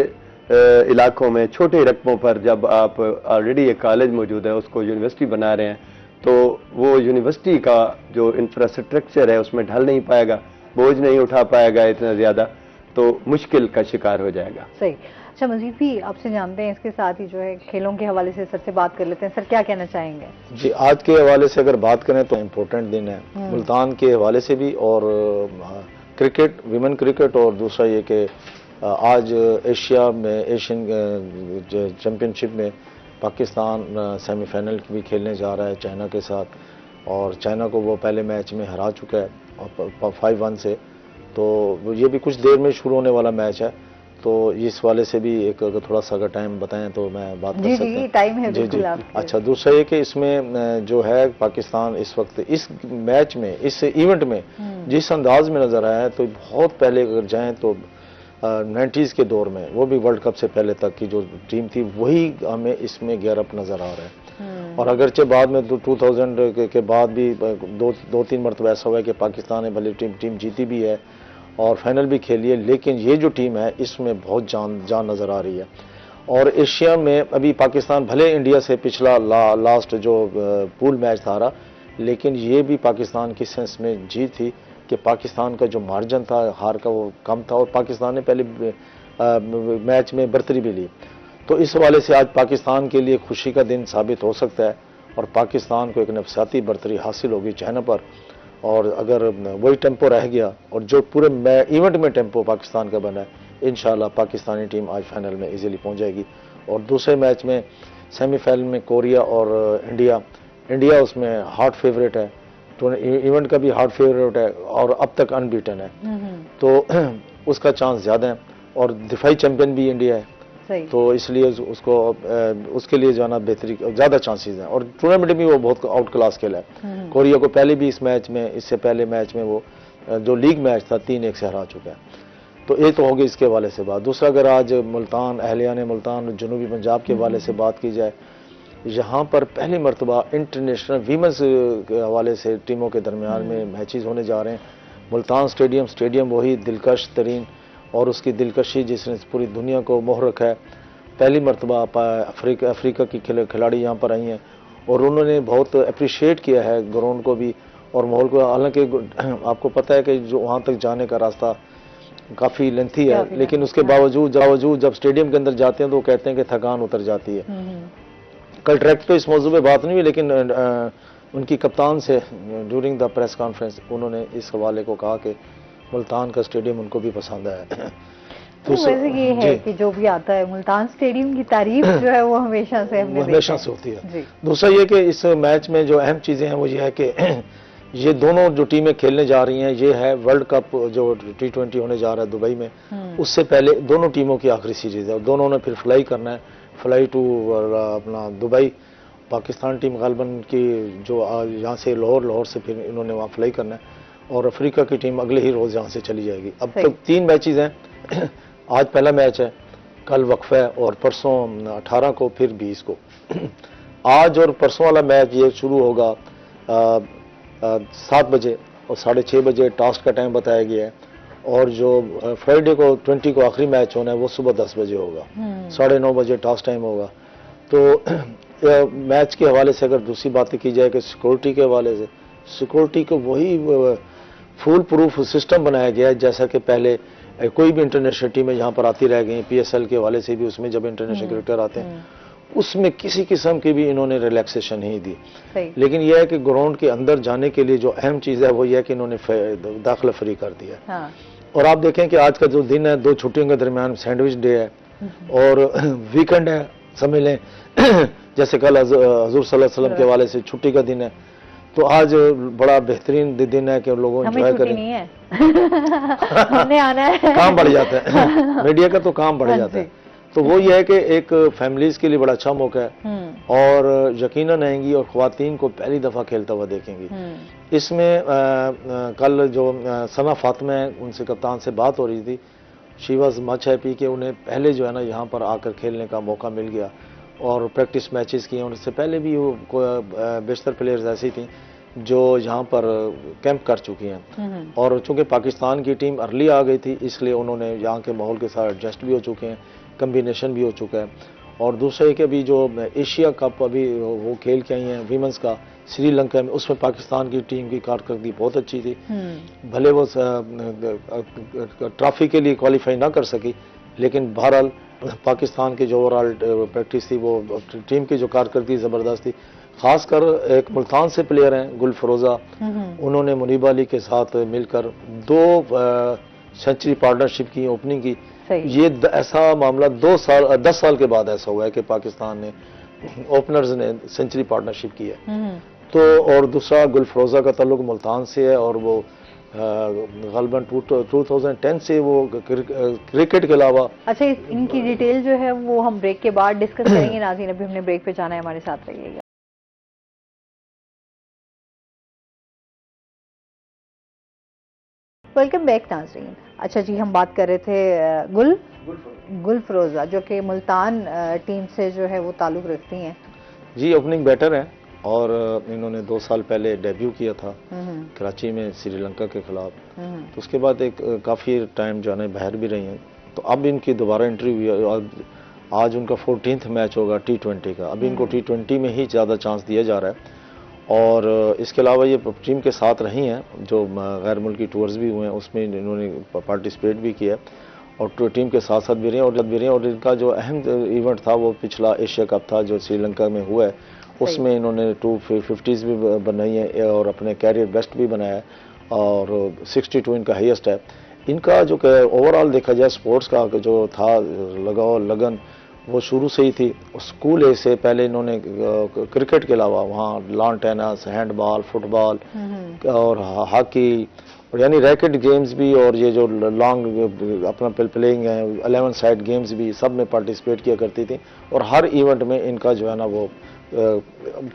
इलाकों में छोटे रकबों पर जब आप ऑलरेडी एक कॉलेज मौजूद है उसको यूनिवर्सिटी बना रहे हैं तो वो यूनिवर्सिटी का जो इंफ्रास्ट्रक्चर है उसमें ढल नहीं पाएगा, बोझ नहीं उठा पाएगा इतना ज़्यादा, तो मुश्किल का शिकार हो जाएगा। सही। अच्छा मजीद भी आपसे जानते हैं, इसके साथ ही जो है खेलों के हवाले से सर से बात कर लेते हैं। सर क्या कहना चाहेंगे? जी, आज के हवाले से अगर बात करें तो इम्पोर्टेंट दिन है मुल्तान के हवाले से भी और क्रिकेट, विमेन क्रिकेट, और दूसरा ये कि आज एशिया में एशियन चैम्पियनशिप में पाकिस्तान सेमीफाइनल भी खेलने जा रहा है चाइना के साथ और चाइना को वो पहले मैच में हरा चुका है 5-1 से। तो ये भी कुछ देर में शुरू होने वाला मैच है। तो इस वाले से भी एक अगर थोड़ा सा अगर टाइम बताएं तो मैं बात कर सकता हूँ। टाइम है बिल्कुल आपके। अच्छा, दूसरा ये कि इसमें जो है पाकिस्तान इस वक्त इस मैच में, इस इवेंट में जिस अंदाज में नजर आया है तो बहुत पहले अगर जाएं तो 90s के दौर में, वो भी वर्ल्ड कप से पहले तक की जो टीम थी वही हमें इसमें गैरअप नजर आ रहा है। और अगरचे बाद में 2000 के बाद भी दो तीन मरतबा ऐसा हुआ है कि पाकिस्तान ने भले टीम जीती भी है और फाइनल भी खेली है, लेकिन ये जो टीम है इसमें बहुत जान नज़र आ रही है। और एशिया में अभी पाकिस्तान भले इंडिया से पिछला लास्ट जो पूल मैच था हारा, लेकिन ये भी पाकिस्तान की सेंस में जीत थी कि पाकिस्तान का जो मार्जिन था हार का वो कम था और पाकिस्तान ने पहले मैच में बर्तरी भी ली। तो इस हवाले से आज पाकिस्तान के लिए खुशी का दिन साबित हो सकता है और पाकिस्तान को एक नफसाती बर्तरी हासिल होगी चाइना पर। और अगर वही टेम्पो रह गया और जो पूरे इवेंट में टेम्पो पाकिस्तान का बना है, इंशाल्लाह पाकिस्तानी टीम आज फाइनल में इजीली पहुंच जाएगी। और दूसरे मैच में सेमीफाइनल में कोरिया और इंडिया उसमें हार्ड फेवरेट है, तो इवेंट का भी हार्ड फेवरेट है और अब तक अनबीटन है, तो उसका चांस ज़्यादा है। और दिफाई चैंपियन भी इंडिया है, तो इसलिए उसको उसके लिए जाना बेहतरी ज़्यादा चांसेस हैं। और टूर्नामेंट में वो बहुत आउट क्लास खेला है। कोरिया को पहले भी इस मैच में, इससे पहले मैच में वो जो लीग मैच था 3-1 से हरा चुका है। तो ये तो होगी इसके हवाले से बात। दूसरा, अगर आज मुल्तान, अहलियान मुल्तान जनूबी पंजाब के हवाले से बात की जाए, यहाँ पर पहली मरतबा इंटरनेशनल वीमेंस के हवाले से टीमों के दरमियान में मैचेस होने जा रहे हैं। मुल्तान स्टेडियम वही दिलकश तरीन और उसकी दिलकशी जिसने पूरी दुनिया को मोह रखा है। पहली मरतबा अफ्रीका की खिलाड़ी यहाँ पर आई हैं और उन्होंने बहुत अप्रिशिएट किया है ग्राउंड को भी और माहौल को। हालांकि आपको पता है कि जो वहाँ तक जाने का रास्ता काफ़ी लेंथी है, लेकिन उसके बावजूद जब स्टेडियम के अंदर जाते हैं तो वो कहते हैं कि थकान उतर जाती है। कल ट्रैक पे इस मौजू पे बात नहीं हुई, लेकिन उनकी कप्तान से ड्यूरिंग द प्रेस कॉन्फ्रेंस उन्होंने इस हवाले को कहा कि मुल्तान का स्टेडियम उनको भी पसंद है। तो वैसे ये है कि जो भी आता है मुल्तान स्टेडियम की तारीफ जो है वो हमेशा से हमने हमेशा से होती है। दूसरा ये कि इस मैच में जो अहम चीज़ें हैं वो ये है कि ये दोनों जो टीमें खेलने जा रही हैं, ये है वर्ल्ड कप जो T20 होने जा रहा है दुबई में, उससे पहले दोनों टीमों की आखिरी सीरीज है। दोनों ने फिर फ्लाई करना है, फ्लाई टू अपना दुबई। पाकिस्तान टीम गालबन की जो यहाँ से लाहौर से फिर इन्होंने वहाँ फ्लाई करना है, और अफ्रीका की टीम अगले ही रोज़ यहाँ से चली जाएगी। अब तक 3 मैचेज हैं। आज पहला मैच है, कल वक्फा है, और परसों 18 को फिर 20 को। आज और परसों वाला मैच ये शुरू होगा 7 बजे और 6:30 बजे टॉस का टाइम बताया गया है, और जो फ्राइडे को 20 को आखिरी मैच होना है वो सुबह 10 बजे होगा। 9:30 बजे टॉस टाइम होगा। तो मैच के हवाले से अगर दूसरी बातें की जाए कि सिक्योरिटी के हवाले से, सिक्योरिटी को वही फुल प्रूफ सिस्टम बनाया गया है जैसा कि पहले कोई भी इंटरनेशनल टीमें यहाँ पर आती रह गई। PSL के हवाले से भी उसमें जब इंटरनेशनल क्रिकेटर आते हैं उसमें किसी किस्म की भी इन्होंने रिलैक्सेशन नहीं दी। लेकिन यह है कि ग्राउंड के अंदर जाने के लिए जो अहम चीज़ है वो यह है कि इन्होंने दाखिला फ्री कर दिया। हाँ। और आप देखें कि आज का जो दिन है 2 छुट्टियों के दरमियान सैंडविच डे है और वीकेंड है, समझ लें। जैसे कल हजूर सल्लल्लाहु अलैहि वसल्लम के हवाले से छुट्टी का दिन है, तो आज बड़ा बेहतरीन दिन है कि लोगों एंजॉय करें। नहीं है। हमने आना है। काम बढ़ जाता है। मीडिया का तो काम बढ़ जाता है। तो वो ये है कि एक फैमिलीज के लिए बड़ा अच्छा मौका है, और यकीनन आएंगी और ख्वातीन को पहली दफ़ा खेलता हुआ देखेंगी। इसमें कल जो सना फातिमा है उनसे कप्तान से बात हो रही थी, शी वॉज मच हैप्पी कि उन्हें पहले जो है ना यहाँ पर आकर खेलने का मौका मिल गया और प्रैक्टिस मैचेस किए। उससे पहले भी वो बेशतर प्लेयर्स ऐसी थी जो यहाँ पर कैंप कर चुकी हैं, और चूंकि पाकिस्तान की टीम अर्ली आ गई थी इसलिए उन्होंने यहाँ के माहौल के साथ एडजस्ट भी हो चुके हैं, कम्बिनेशन भी हो चुका है। और दूसरा है कि अभी जो एशिया कप अभी वो खेल के आई हैं वीमेंस का श्रीलंका में, उसमें पाकिस्तान की टीम की कारकर्दगी बहुत अच्छी थी। भले वो ट्रॉफी के लिए क्वालिफाई ना कर सकी, लेकिन बहरहाल पाकिस्तान की जो ओवरऑल प्रैक्टिस थी वो टीम की जो कारकर्दगी ज़बरदस्त थी। खासकर एक मुल्तान से प्लेयर हैं गुल फरोजा, उन्होंने मुनीब अली के साथ मिलकर 2 सेंचुरी पार्टनरशिप की, ओपनिंग की। ये ऐसा मामला 10 साल के बाद ऐसा हुआ है कि पाकिस्तान ने ओपनर्स ने सेंचुरी पार्टनरशिप की है। तो और दूसरा गुल फरोजा का ताल्लुक मुल्तान से है, और वो गालबन 2010 से वो क्रिकेट के अलावा। अच्छा, इनकी डिटेल जो है वो हम ब्रेक के बाद डिस्कस करेंगे। नाज़रीन, अभी हमने ब्रेक पे जाना है, हमारे साथ रहिएगा। वेलकम बैक नाज़रीन। अच्छा जी, हम बात कर रहे थे गुल फरोजा जो कि मुल्तान टीम से जो है वो ताल्लुक़ रखती हैं। जी, ओपनिंग बैटर हैं और इन्होंने 2 साल पहले डेब्यू किया था कराची में श्रीलंका के खिलाफ। तो उसके बाद एक काफ़ी टाइम जो है ना बाहर भी रही हैं। तो अब इनकी दोबारा एंट्री हुई है। आज उनका 14th मैच होगा T20 का। अभी इनको T20 में ही ज़्यादा चांस दिया जा रहा है, और इसके अलावा ये टीम के साथ रही हैं जो गैर मुल्की टूर्स भी हुए हैं, उसमें इन्होंने पार्टिसिपेट भी किया और टीम के साथ साथ भी रहे और इनका जो अहम इवेंट था वो पिछला एशिया कप था जो श्रीलंका में हुआ है। उसमें इन्होंने 250s भी बनाई है और अपने कैरियर बेस्ट भी बनाया है, और 62 इनका हाईएस्ट है। इनका जो ओवरऑल देखा जाए स्पोर्ट्स का जो था लगाव लगन वो शुरू से ही थी। स्कूल एज से पहले इन्होंने क्रिकेट के अलावा वहाँ लॉन टेनिस, हैंडबॉल, फुटबॉल और हॉकी, और यानी रैकेट गेम्स भी, और ये जो लॉन्ग अपना प्लेइंग है 11 साइड गेम्स भी, सब में पार्टिसिपेट किया करती थी। और हर इवेंट में इनका जो है ना वो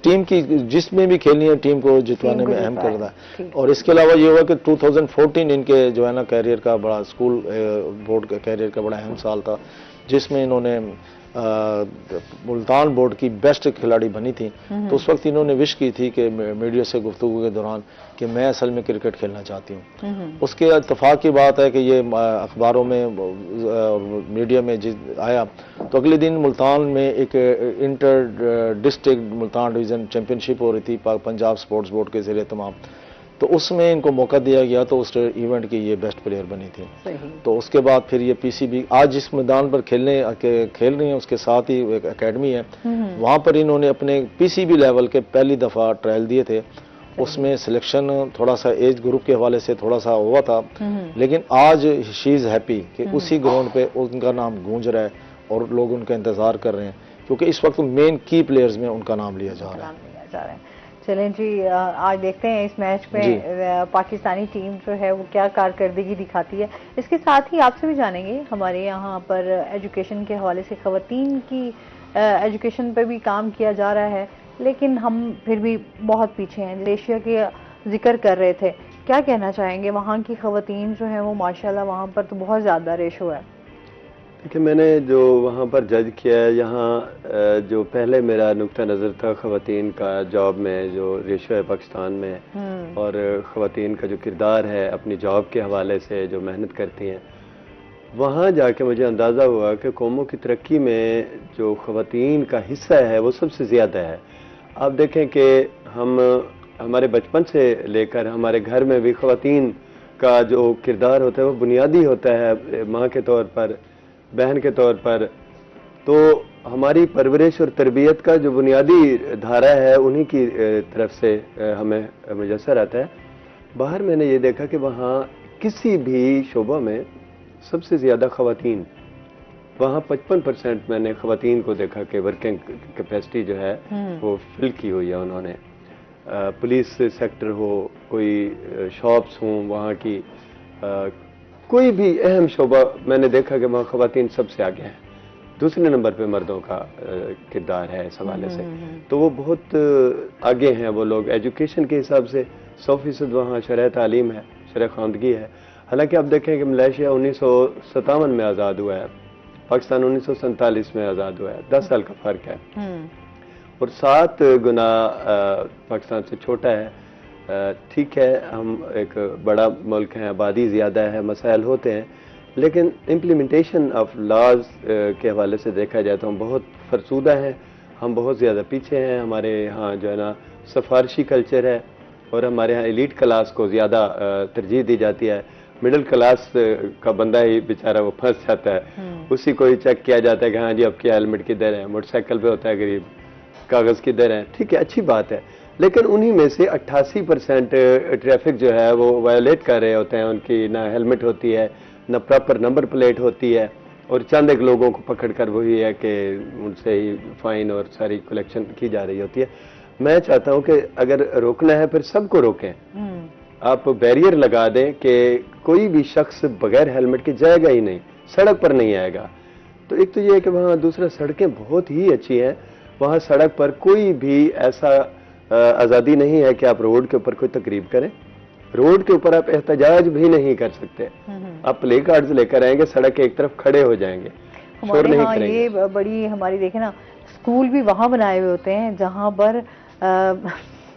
टीम की जिसमें भी खेलनी है टीम को जितवाने में अहम करता है। और इसके अलावा ये हुआ कि 2014 इनके जो है ना कैरियर का बड़ा स्कूल बोर्ड का कैरियर का बड़ा अहम साल था, जिसमें इन्होंने मुल्तान बोर्ड की बेस्ट खिलाड़ी बनी थी, तो उस वक्त इन्होंने विश की थी कि मीडिया से गुफ्तगू के दौरान कि मैं असल में क्रिकेट खेलना चाहती हूँ। उसके इत्तेफाक की बात है कि ये अखबारों में और मीडिया में आया, तो अगले दिन मुल्तान में एक inter district Multan division championship हो रही थी पंजाब स्पोर्ट्स बोर्ड के ज़रिए तमाम, तो उसमें इनको मौका दिया गया, तो उस इवेंट की ये बेस्ट प्लेयर बनी थी। तो उसके बाद फिर ये पीसीबी आज जिस मैदान पर खेल रही हैं उसके साथ ही एक एकेडमी है, वहाँ पर इन्होंने अपने पीसीबी लेवल के पहली दफ़ा ट्रायल दिए थे। उसमें सिलेक्शन थोड़ा सा एज ग्रुप के हवाले से थोड़ा सा हुआ था, लेकिन आज शी इज़ हैप्पी कि उसी ग्राउंड पे उनका नाम गूंज रहा है और लोग उनका इंतज़ार कर रहे हैं, क्योंकि इस वक्त मेन की प्लेयर्स में उनका नाम लिया जा रहा है। चलें जी, आज देखते हैं इस मैच में पाकिस्तानी टीम जो है वो क्या कारकर्दगी दिखाती है। इसके साथ ही आपसे भी जानेंगे, हमारे यहाँ पर एजुकेशन के हवाले से ख़वातीन की एजुकेशन पर भी काम किया जा रहा है, लेकिन हम फिर भी बहुत पीछे हैं। मलेशिया के जिक्र कर रहे थे, क्या कहना चाहेंगे? वहाँ की ख़वातीन जो है वो माशाल्लाह वहाँ पर तो बहुत ज़्यादा रेशो है। देखिए, मैंने जो वहाँ पर जज किया है, यहाँ जो पहले मेरा नुक्ता नज़र था ख़वातीन का जॉब में जो रेशो है पाकिस्तान में, और ख़वातीन का जो किरदार है अपनी जॉब के हवाले से जो मेहनत करती हैं, वहाँ जाके मुझे अंदाज़ा हुआ कि कौमों की तरक्की में जो ख़वातीन का हिस्सा है वो सबसे ज़्यादा है। आप देखें कि हमारे बचपन से लेकर हमारे घर में भी ख़वातीन का जो किरदार होता है वो बुनियादी होता है, माँ के तौर पर, बहन के तौर पर। तो हमारी परवरिश और तरबियत का जो बुनियादी धारा है उन्हीं की तरफ से हमें मुयस्सर आता है। बाहर मैंने ये देखा कि वहाँ किसी भी शोबा में सबसे ज़्यादा ख़वातीन, वहाँ 55% मैंने ख़वातीन को देखा कि वर्किंग कैपेसिटी जो है वो फिल की हुई है उन्होंने। पुलिस सेक्टर हो, कोई शॉप्स हों वहाँ की, कोई भी अहम शोबा मैंने देखा कि वहाँ ख़वातीन सबसे आगे हैं। दूसरे नंबर पे मर्दों का किरदार है इस हवाले से, तो वो बहुत आगे हैं वो लोग। एजुकेशन के हिसाब से 100% वहाँ शरह तालीम है, शरह ख़वानदगी है। हालांकि आप देखें कि मलेशिया 1957 में आज़ाद हुआ है, पाकिस्तान 1947 में आज़ाद हुआ है, 10 साल का फ़र्क है, और 7 गुना पाकिस्तान से छोटा है। ठीक है, हम एक बड़ा मुल्क हैं, आबादी ज़्यादा है, मसाइल होते हैं, लेकिन इम्प्लीमेंटेशन ऑफ लॉज के हवाले से देखा जाए तो हम बहुत फरसूदा हैं, हम बहुत ज़्यादा पीछे हैं। हमारे यहाँ जो है ना सफारशी कल्चर है, और हमारे यहाँ एलीट क्लास को ज़्यादा तरजीह दी जाती है। मिडिल क्लास का बंदा ही बेचारा वो फंस जाता है, उसी को ही चेक किया जाता है कि हाँ जी आपकी हेलमेट किधर है, मोटरसाइकिल पे होता है गरीब, कागज़ किधर है। ठीक है, अच्छी बात है, लेकिन उन्हीं में से 88% ट्रैफिक जो है वो वायोलेट कर रहे होते हैं, उनकी ना हेलमेट होती है, ना प्रॉपर नंबर प्लेट होती है, और चंद एक लोगों को पकड़ कर वही है कि उनसे ही फाइन और सारी कलेक्शन की जा रही होती है। मैं चाहता हूं कि अगर रोकना है फिर सबको रोकें, आप बैरियर लगा दें कि कोई भी शख्स बगैर हेलमेट के जाएगा ही नहीं, सड़क पर नहीं आएगा। तो एक तो ये है कि वहाँ दूसरा सड़कें बहुत ही अच्छी हैं, वहाँ सड़क पर कोई भी ऐसा आज़ादी नहीं है कि आप रोड के ऊपर कोई तकरीब करें, रोड के ऊपर आप एहतजाज भी नहीं कर सकते। आप प्ले कार्ड्स लेकर आएंगे, सड़क के एक तरफ खड़े हो जाएंगे, शोर नहीं करेंगे। ये बड़ी हमारी देखे ना, स्कूल भी वहाँ बनाए हुए होते हैं जहाँ पर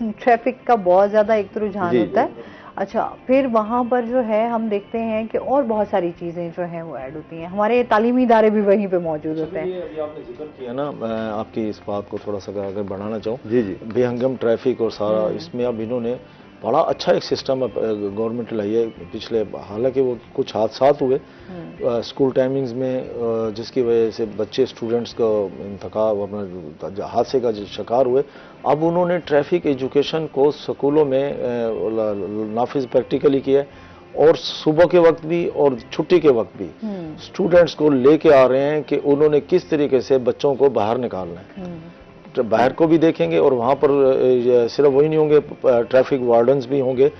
ट्रैफिक का बहुत ज्यादा एक तो रुझान होता है। अच्छा, फिर वहाँ पर जो है हम देखते हैं कि और बहुत सारी चीजें जो हैं वो ऐड होती हैं, हमारे तालीमी इदारे भी वहीं पे मौजूद होते हैं। अभी आपने जिक्र किया ना, मैं आपकी इस बात को थोड़ा सा अगर बढ़ाना चाहूँ, जी जी, बेहंगम ट्रैफिक और सारा, इसमें अब इन्होंने बड़ा अच्छा एक सिस्टम गवर्नमेंट लाई है पिछले, हालांकि वो कुछ हादसात हुए स्कूल टाइमिंग्स में जिसकी वजह से बच्चे स्टूडेंट्स का इंतकाल अपना हादसे का शिकार हुए। अब उन्होंने ट्रैफिक एजुकेशन को स्कूलों में नाफिज प्रैक्टिकली किया, और सुबह के वक्त भी और छुट्टी के वक्त भी स्टूडेंट्स को लेके आ रहे हैं कि उन्होंने किस तरीके से बच्चों को बाहर निकालना है। बाहर को भी देखेंगे, और वहाँ पर सिर्फ वही नहीं होंगे, ट्रैफिक वार्डन्स भी होंगे।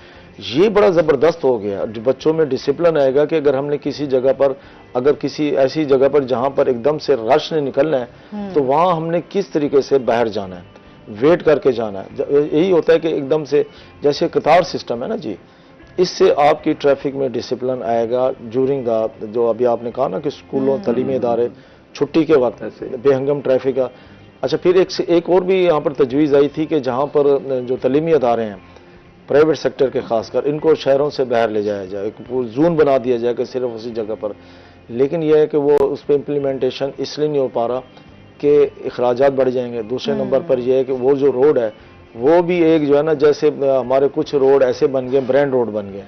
ये बड़ा ज़बरदस्त हो गया, बच्चों में डिसिप्लिन आएगा कि अगर हमने किसी जगह पर, अगर किसी ऐसी जगह पर जहाँ पर एकदम से रश ने निकलना है, तो वहाँ हमने किस तरीके से बाहर जाना है, वेट करके जाना है। यही होता है कि एकदम से, जैसे कतार सिस्टम है ना जी, इससे आपकी ट्रैफिक में डिसिप्लिन आएगा। ड्यूरिंग द, जो अभी आपने कहा ना कि स्कूलों, तालीमी इदारे, छुट्टी के वक्त बेहंगम ट्रैफिक का। अच्छा, फिर एक और भी यहाँ पर तजवीज़ आई थी कि जहाँ पर जो तलीमी अदारे हैं प्राइवेट सेक्टर के खासकर, इनको शहरों से बाहर ले जाया जाए, एक जोन बना दिया जाए कि सिर्फ उसी जगह पर। लेकिन यह है कि वो उस पर इम्प्लीमेंटेशन इसलिए नहीं हो पा रहा कि अखराजात बढ़ जाएंगे। दूसरे नंबर पर यह है कि वो जो रोड है वो भी एक जो है ना, जैसे हमारे कुछ रोड ऐसे बन गए, ब्रांड रोड बन गए,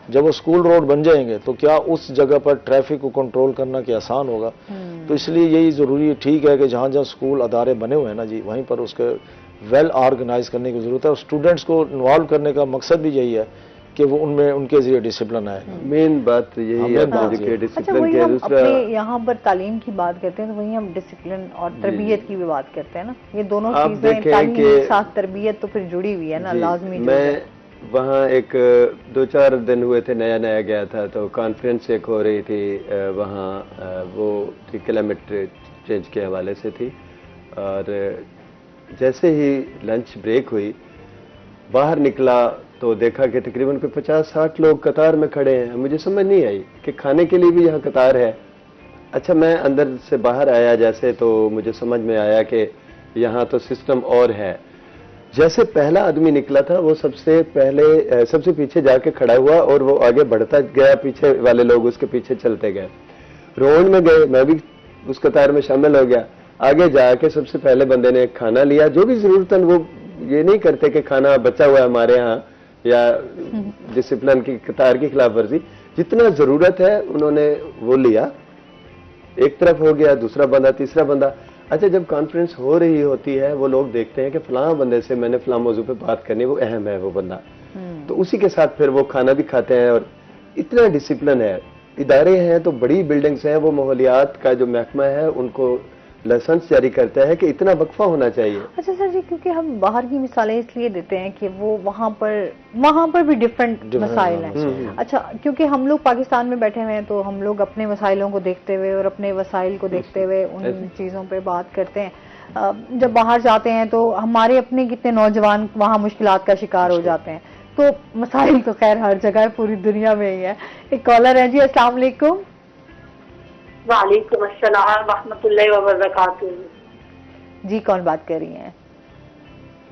जब वो स्कूल रोड बन जाएंगे तो क्या उस जगह पर ट्रैफिक को कंट्रोल करना क्या आसान होगा। तो इसलिए यही ज़रूरी ठीक है कि जहाँ जहाँ स्कूल अदारे बने हुए हैं ना जी, वहीं पर उसके वेल ऑर्गेनाइज करने की ज़रूरत है। और स्टूडेंट्स को इन्वॉल्व करने का मकसद भी यही है कि वो उनमें उनके जरिए डिसिप्लिन आए। मेन बात यही है अच्छा, डिसिप्लिन वही के। हम दूसरा अपने यहाँ पर तालीम की बात करते हैं तो वहीं हम डिसिप्लिन और तरबियत की भी बात करते हैं ना, ये दोनों आप चीजें, देखें तालीम कि- के साथ तरबियत तो फिर जुड़ी हुई है ना, लाजमी जो है। मैं वहाँ एक 2-4 दिन हुए थे, नया नया गया था, तो कॉन्फ्रेंस एक हो रही थी वहाँ, वो थी क्लाइमेट चेंज के हवाले से थी। और जैसे ही लंच ब्रेक हुई, बाहर निकला तो देखा कि तकरीबन कोई 50-60 लोग कतार में खड़े हैं। मुझे समझ नहीं आई कि खाने के लिए भी यहाँ कतार है। अच्छा, मैं अंदर से बाहर आया जैसे, तो मुझे समझ में आया कि यहाँ तो सिस्टम और है। जैसे पहला आदमी निकला था वो सबसे पहले सबसे पीछे जाके खड़ा हुआ और वो आगे बढ़ता गया, पीछे वाले लोग उसके पीछे चलते गए। रोड में गए, मैं भी उस कतार में शामिल हो गया। आगे जाके सबसे पहले बंदे ने एक खाना लिया, जो भी जरूरतन, वो ये नहीं करते कि खाना बचा हुआ है हमारे यहाँ या डिसिप्लिन की कतार की खिलाफ वर्जी। जितना जरूरत है उन्होंने वो लिया, एक तरफ हो गया, दूसरा बंदा, तीसरा बंदा। अच्छा, जब कॉन्फ्रेंस हो रही होती है वो लोग देखते हैं कि फलां बंदे से मैंने फलां मौजू पे बात करनी है, वो अहम है वो बंदा, तो उसी के साथ फिर वो खाना भी खाते हैं। और इतना डिसिप्लिन है। इदारे हैं तो बड़ी बिल्डिंग्स हैं, वो माहौलियात का जो महकमा है उनको लाइसेंस जारी करता है कि इतना वक्फा होना चाहिए। अच्छा सर जी, क्योंकि हम बाहर की मिसालें इसलिए देते हैं कि वो वहाँ पर भी डिफरेंट मसाइल हैं। अच्छा, क्योंकि हम लोग पाकिस्तान में बैठे हुए हैं तो हम लोग अपने मसाइलों को देखते हुए और अपने वसाइल को देखते हुए उन चीज़ों पे बात करते हैं। जब बाहर जाते हैं तो हमारे अपने कितने नौजवान वहाँ मुश्किलात का शिकार हो जाते हैं। तो मसाइल तो खैर हर जगह पूरी दुनिया में ही है। एक कॉलर है जी, अस्सलाम वालेकुम। वालेकुम अस्सलाम रहमतुल्लाहि व बरकातुहू। जी, कौन बात कर रही हैं?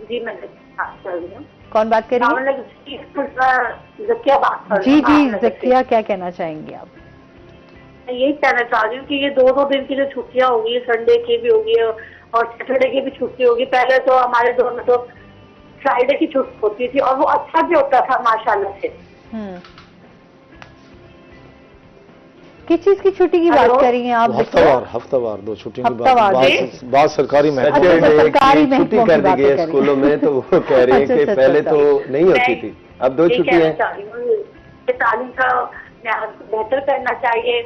जी, मैं बात कर रही हूँ। कौन बात कर रही है? ज़किया बात कर जी जी, ज़किया, क्या कहना चाहेंगी आप? मैं यही कहना चाह रही हूँ कि ये 2-2 दिन की जो छुट्टियाँ होगी, संडे की भी होगी और सैटरडे की भी छुट्टी होगी। पहले तो हमारे दौर में तो फ्राइडे की छुट्टी होती थी और वो अच्छा भी होता था माशाल्लाह से। किस चीज की छुट्टी की बात कर रही हैं आप? हफ्तावार 2 छुट्टियों की बात सरकारी में सरकारी छुट्टी कर दी गई है स्कूलों में, तो वो कह रही है कि पहले तो नहीं होती थी, अब 2 छुट्टियां। तालीम का बेहतर करना चाहिए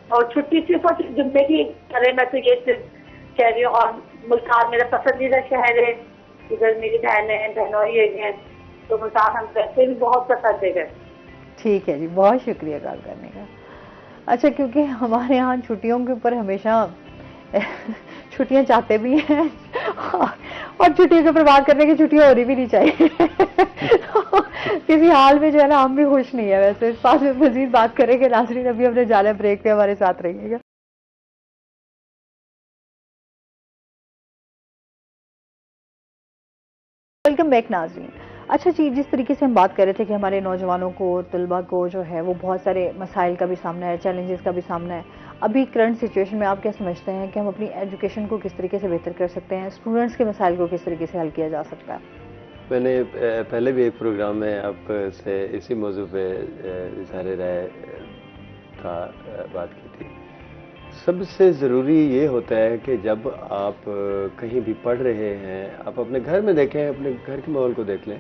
और छुट्टी सिर्फ और जुम्मे की करे। मैं तो ये कह रही हूँ। और मुल्तान मेरा पसंदीदा शहर है, इधर मेरी बहनोई है, तो मुल्तान हम वैसे भी बहुत पसंद है। ठीक है जी, बहुत शुक्रिया कॉल करने का। अच्छा, क्योंकि हमारे यहाँ छुट्टियों के ऊपर हमेशा छुट्टियां चाहते भी हैं और छुट्टियों के ऊपर बात करने की छुट्टियां हो रही भी नहीं चाहिए। किसी हाल में जो है ना, हम भी खुश नहीं है। वैसे इस बात में मजीद बात करेंगे। नाज़रीन, अभी हमने जाना ब्रेक पे, हमारे साथ रहिएगा। वेलकम बैक नाज़रीन। अच्छा जी, जिस तरीके से हम बात कर रहे थे कि हमारे नौजवानों को, तलबा को जो है वो बहुत सारे मसाइल का भी सामना है, चैलेंजेस का भी सामना है। अभी करंट सिचुएशन में आप क्या समझते हैं कि हम अपनी एजुकेशन को किस तरीके से बेहतर कर सकते हैं? स्टूडेंट्स के मसाइल को किस तरीके से हल किया जा सकता है? मैंने पहले भी एक प्रोग्राम में आपसे इसी मौजू पे इज़हार राय था बात की थी। सबसे ज़रूरी ये होता है कि जब आप कहीं भी पढ़ रहे हैं, आप अपने घर में देखें, अपने घर के माहौल को देख लें।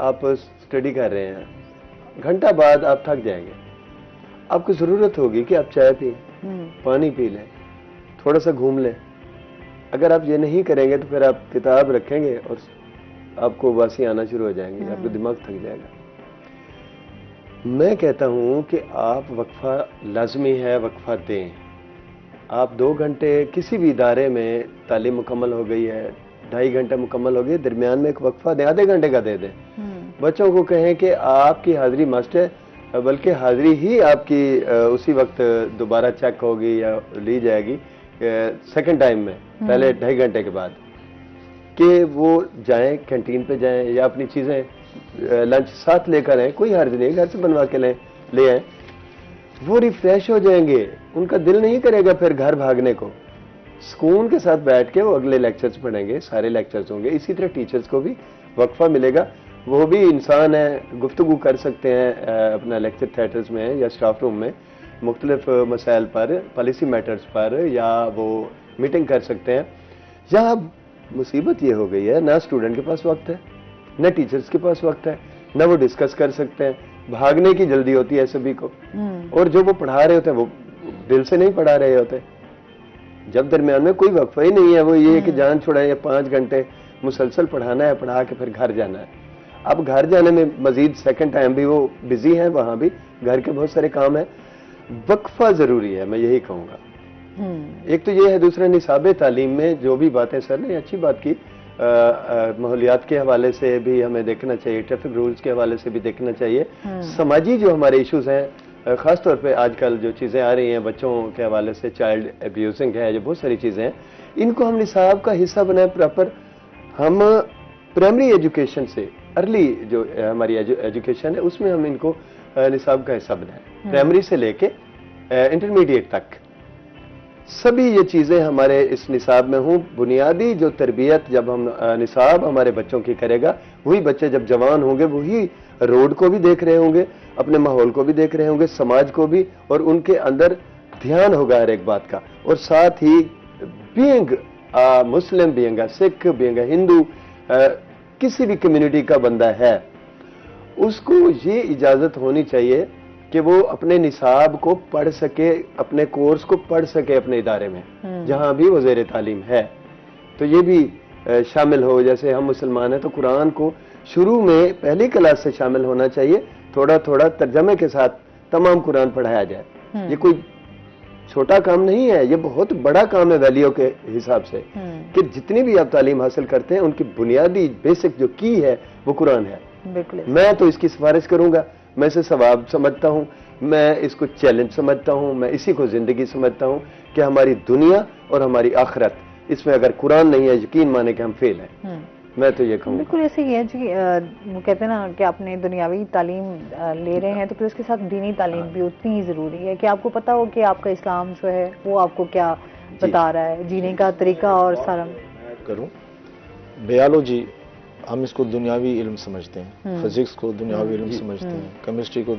आप स्टडी कर रहे हैं, घंटा बाद आप थक जाएंगे, आपको ज़रूरत होगी कि आप चाय पिए, पानी पी लें, थोड़ा सा घूम लें। अगर आप ये नहीं करेंगे तो फिर आप किताब रखेंगे और आपको वासी आना शुरू हो जाएंगे, आपका दिमाग थक जाएगा। मैं कहता हूँ कि आप वक्फा लाजमी है, वक्फा दें। आप 2 घंटे किसी भी इदारे में तालीम मुकम्मल हो गई है, 2.5 घंटा मुकम्मल हो गई, दरमियान में एक वक्फा दें, आधे घंटे का दे दें। बच्चों को कहें कि आपकी हाजिरी मस्ट है, बल्कि हाजिरी ही आपकी उसी वक्त दोबारा चेक होगी या ली जाएगी सेकंड टाइम में, पहले 2.5 घंटे के बाद, कि वो जाएं कैंटीन पे जाएं या अपनी चीज़ें लंच साथ लेकर आएँ, कोई हर्ज नहीं, घर से बनवा के ले आएँ, वो रिफ्रेश हो जाएंगे, उनका दिल नहीं करेगा फिर घर भागने को। सुकून के साथ बैठ के वो अगले लेक्चर्स पढ़ेंगे, सारे लेक्चर्स होंगे। इसी तरह टीचर्स को भी वक्फा मिलेगा, वो भी इंसान है, गुफ्तगू कर सकते हैं अपना लेक्चर थिएटर्स में या स्टाफ रूम में मुख्तलिफ मसाइल पर, पॉलिसी मैटर्स पर, या वो मीटिंग कर सकते हैं। या मुसीबत ये हो गई है, ना स्टूडेंट के पास वक्त है, न टीचर्स के पास वक्त है, न वो डिस्कस कर सकते हैं, भागने की जल्दी होती है सभी को, और जो वो पढ़ा रहे होते हैं वो दिल से नहीं पढ़ा रहे होते। जब दरमियान में कोई वक्फा ही नहीं है, वो ये कि जान छुड़ाए या 5 घंटे मुसलसल पढ़ाना है, पढ़ा के फिर घर जाना है। अब घर जाने में मजीद सेकंड टाइम भी वो बिजी हैं, वहां भी घर के बहुत सारे काम है। वक्फा जरूरी है, मैं यही कहूँगा। एक तो ये है, दूसरा निसाब तालीम में जो भी बातें सर ने अच्छी बात की, माहौलियात के हवाले से भी हमें देखना चाहिए, ट्रैफिक रूल्स के हवाले से भी देखना चाहिए, समाजी जो हमारे इश्यूज हैं, खास तौर पे आजकल जो चीज़ें आ रही हैं बच्चों के हवाले से, चाइल्ड एब्यूजिंग है, जो बहुत सारी चीज़ें हैं, इनको हम निसाब का हिस्सा बनाएं प्रॉपर। हम प्राइमरी एजुकेशन से, अर्ली जो हमारी एजुकेशन है, उसमें हम इनको निसाब का हिस्सा बनाएं, प्राइमरी से लेके इंटरमीडिएट तक सभी ये चीज़ें हमारे इस निसाब में हों। बुनियादी जो तरबियत जब हम निसाब हमारे बच्चों की करेगा, वही बच्चे जब जवान होंगे वही रोड को भी देख रहे होंगे, अपने माहौल को भी देख रहे होंगे, समाज को भी, और उनके अंदर ध्यान होगा हर एक बात का। और साथ ही बीइंग मुस्लिम, बीइंग सिख, बीइंग हिंदू, किसी भी कम्युनिटी का बंदा है, उसको ये इजाज़त होनी चाहिए कि वो अपने निसाब को पढ़ सके, अपने कोर्स को पढ़ सके अपने इदारे में जहां भी वो ज़ेर तालीम है। तो ये भी शामिल हो। जैसे हम मुसलमान हैं तो कुरान को शुरू में पहली क्लास से शामिल होना चाहिए, थोड़ा थोड़ा तर्जमे के साथ तमाम कुरान पढ़ाया जाए। ये कोई छोटा काम नहीं है, ये बहुत बड़ा काम है वैल्यू के हिसाब से, कि जितनी भी आप तालीम हासिल करते हैं उनकी बुनियादी बेसिक जो की है वो कुरान है। मैं तो इसकी सिफारिश करूंगा, मैं इसे सवाब समझता हूं, मैं इसको चैलेंज समझता हूं, मैं इसी को जिंदगी समझता हूं कि हमारी दुनिया और हमारी आखिरत, इसमें अगर कुरान नहीं है, यकीन माने कि हम फेल हैं। मैं तो ये कहूँगा। बिल्कुल ऐसे ही है जी। वो कहते हैं ना कि आपने दुनियावी तालीम ले रहे हैं तो फिर उसके साथ दीनी तालीम भी उतनी ही ज़रूरी है, कि आपको पता हो कि आपका इस्लाम जो है वो आपको क्या बता रहा है, जीने का तरीका और सारा। करूँ, बायोलॉजी हम इसको दुनियावी इल्म समझते हैं, फिजिक्स को दुनियावी इल्म समझते हैं, केमिस्ट्री को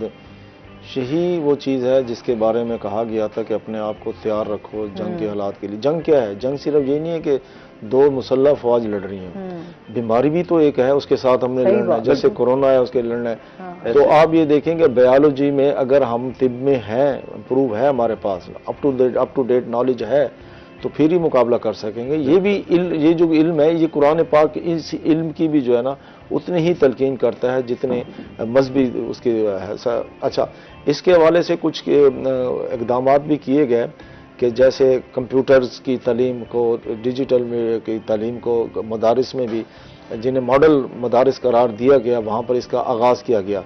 यही वो चीज़ है जिसके बारे में कहा गया था कि अपने आप को तैयार रखो जंग के हालात के लिए। जंग क्या है? जंग सिर्फ ये नहीं है कि 2 मुसल्लह फौज लड़ रही हैं, बीमारी भी तो एक है, उसके साथ हमने लड़ना है, जैसे कोरोना है उसके लड़ना है। तो आप ये देखेंगे बायोलॉजी में अगर हम तिब में हैं, प्रूव है हमारे पास, अप टू डेट नॉलेज है, तो फिर ही मुकाबला कर सकेंगे। ये भी ये जो इल्म है, ये कुरान पाक इस इल्म की भी जो है ना उतनी ही तलकीन करता है जितने मजहबी उसके अच्छा, इसके हवाले से कुछ इकदाम भी किए गए कि जैसे कंप्यूटर्स की तालीम को, डिजिटल की तालीम को मदारिस में भी, जिन्हें मॉडल मदारिस करार दिया गया, वहाँ पर इसका आगाज़ किया गया।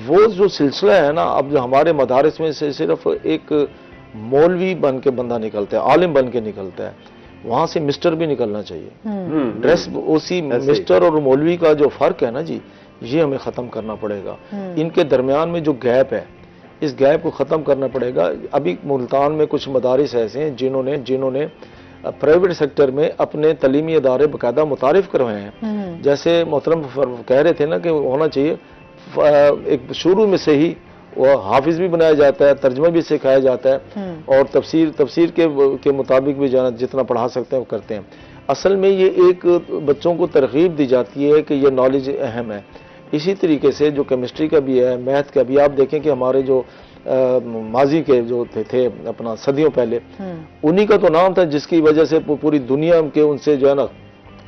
वो जो सिलसिला है ना, अब जो हमारे मदारिस में से सिर्फ एक मौलवी बन के बंदा निकलता है, आलिम बन के निकलता है, वहाँ से मिस्टर भी निकलना चाहिए। ड्रेस उसी मिस्टर और मौलवी का जो फ़र्क है ना जी, ये हमें ख़त्म करना पड़ेगा। इनके दरमियान में जो गैप है, इस गैप को ख़त्म करना पड़ेगा। अभी मुल्तान में कुछ मदारिस ऐसे हैं जिन्होंने प्राइवेट सेक्टर में अपने तलीमी अदारे बाकायदा मुतारिफ करवाए हैं। जैसे मोहतरम कह रहे थे ना कि होना चाहिए, एक शुरू में से ही वो हाफिज भी बनाया जाता है, तर्जमा भी सिखाया जाता है, और तफसीर के मुताबिक भी जितना पढ़ा सकते हैं वो करते हैं। असल में ये एक बच्चों को तरगीब दी जाती है कि ये नॉलेज अहम है। इसी तरीके से जो केमिस्ट्री का भी है, मैथ का भी, आप देखें कि हमारे जो माजी के जो थे अपना सदियों पहले, उन्हीं का तो नाम था जिसकी वजह से पूरी दुनिया के उनसे जो है ना